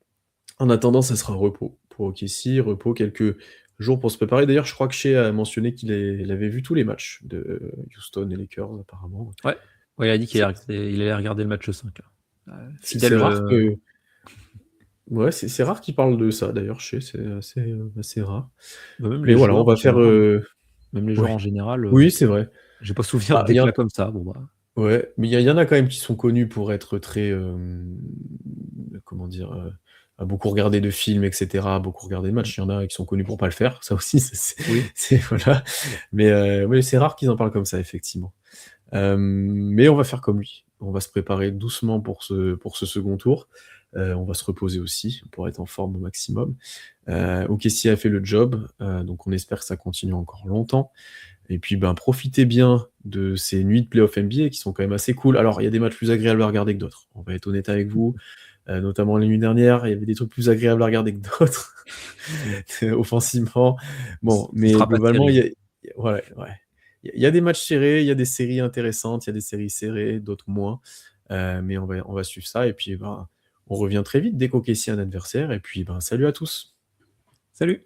A: En attendant, ça sera repos pour OKC, repos, quelques jours pour se préparer. D'ailleurs, je crois que Shai a mentionné il avait vu tous les matchs de Houston et Lakers apparemment.
B: Ouais, ouais, il a dit qu'il
A: C'est
B: allait regarder le match 5 là.
A: c'est
B: Fidèle,
A: rare que ouais, c'est rare qu'il parle de ça d'ailleurs, Shai, c'est assez rare.
B: bah, même
A: Mais
B: les
A: voilà, on
B: joueurs en
A: va faire,
B: général, hein. Même les joueurs
A: ouais.
B: en général,
A: Oui, c'est vrai.
B: j'ai pas souvenir
A: Ah, il y en
B: d'éclats comme ça. Bon, bah,
A: ouais, mais il y en a quand même qui sont connus pour être très, comment dire? À beaucoup regarder de films et cetera, à beaucoup regarder de
B: mmh,
A: matchs. Il y en a qui sont connus pour pas le faire, ça aussi,
B: oui.
A: voilà. Mais c'est rare qu'ils en parlent comme ça, effectivement. Mais on va faire comme lui. On va se préparer doucement pour ce second tour. On va se reposer aussi pour être en forme au maximum. OKC a fait le job, donc on espère que ça continue encore longtemps. Et puis, ben, profitez bien de ces nuits de playoff NBA qui sont quand même assez cool. Alors, il y a des matchs plus agréables à regarder que d'autres. On va être honnête avec vous. Notamment la nuit dernière, il y avait des trucs plus agréables à regarder que d'autres, offensivement. Bon,
B: Ce
A: mais
B: sera pas
A: globalement,
B: terrible.
A: ouais, ouais. Il y a des matchs serrés, il y a des séries intéressantes, il y a des séries serrées, d'autres moins. Mais on va suivre ça et puis, ben, on revient très vite dès qu'OKC a un adversaire et puis, ben, salut à tous.
B: Salut!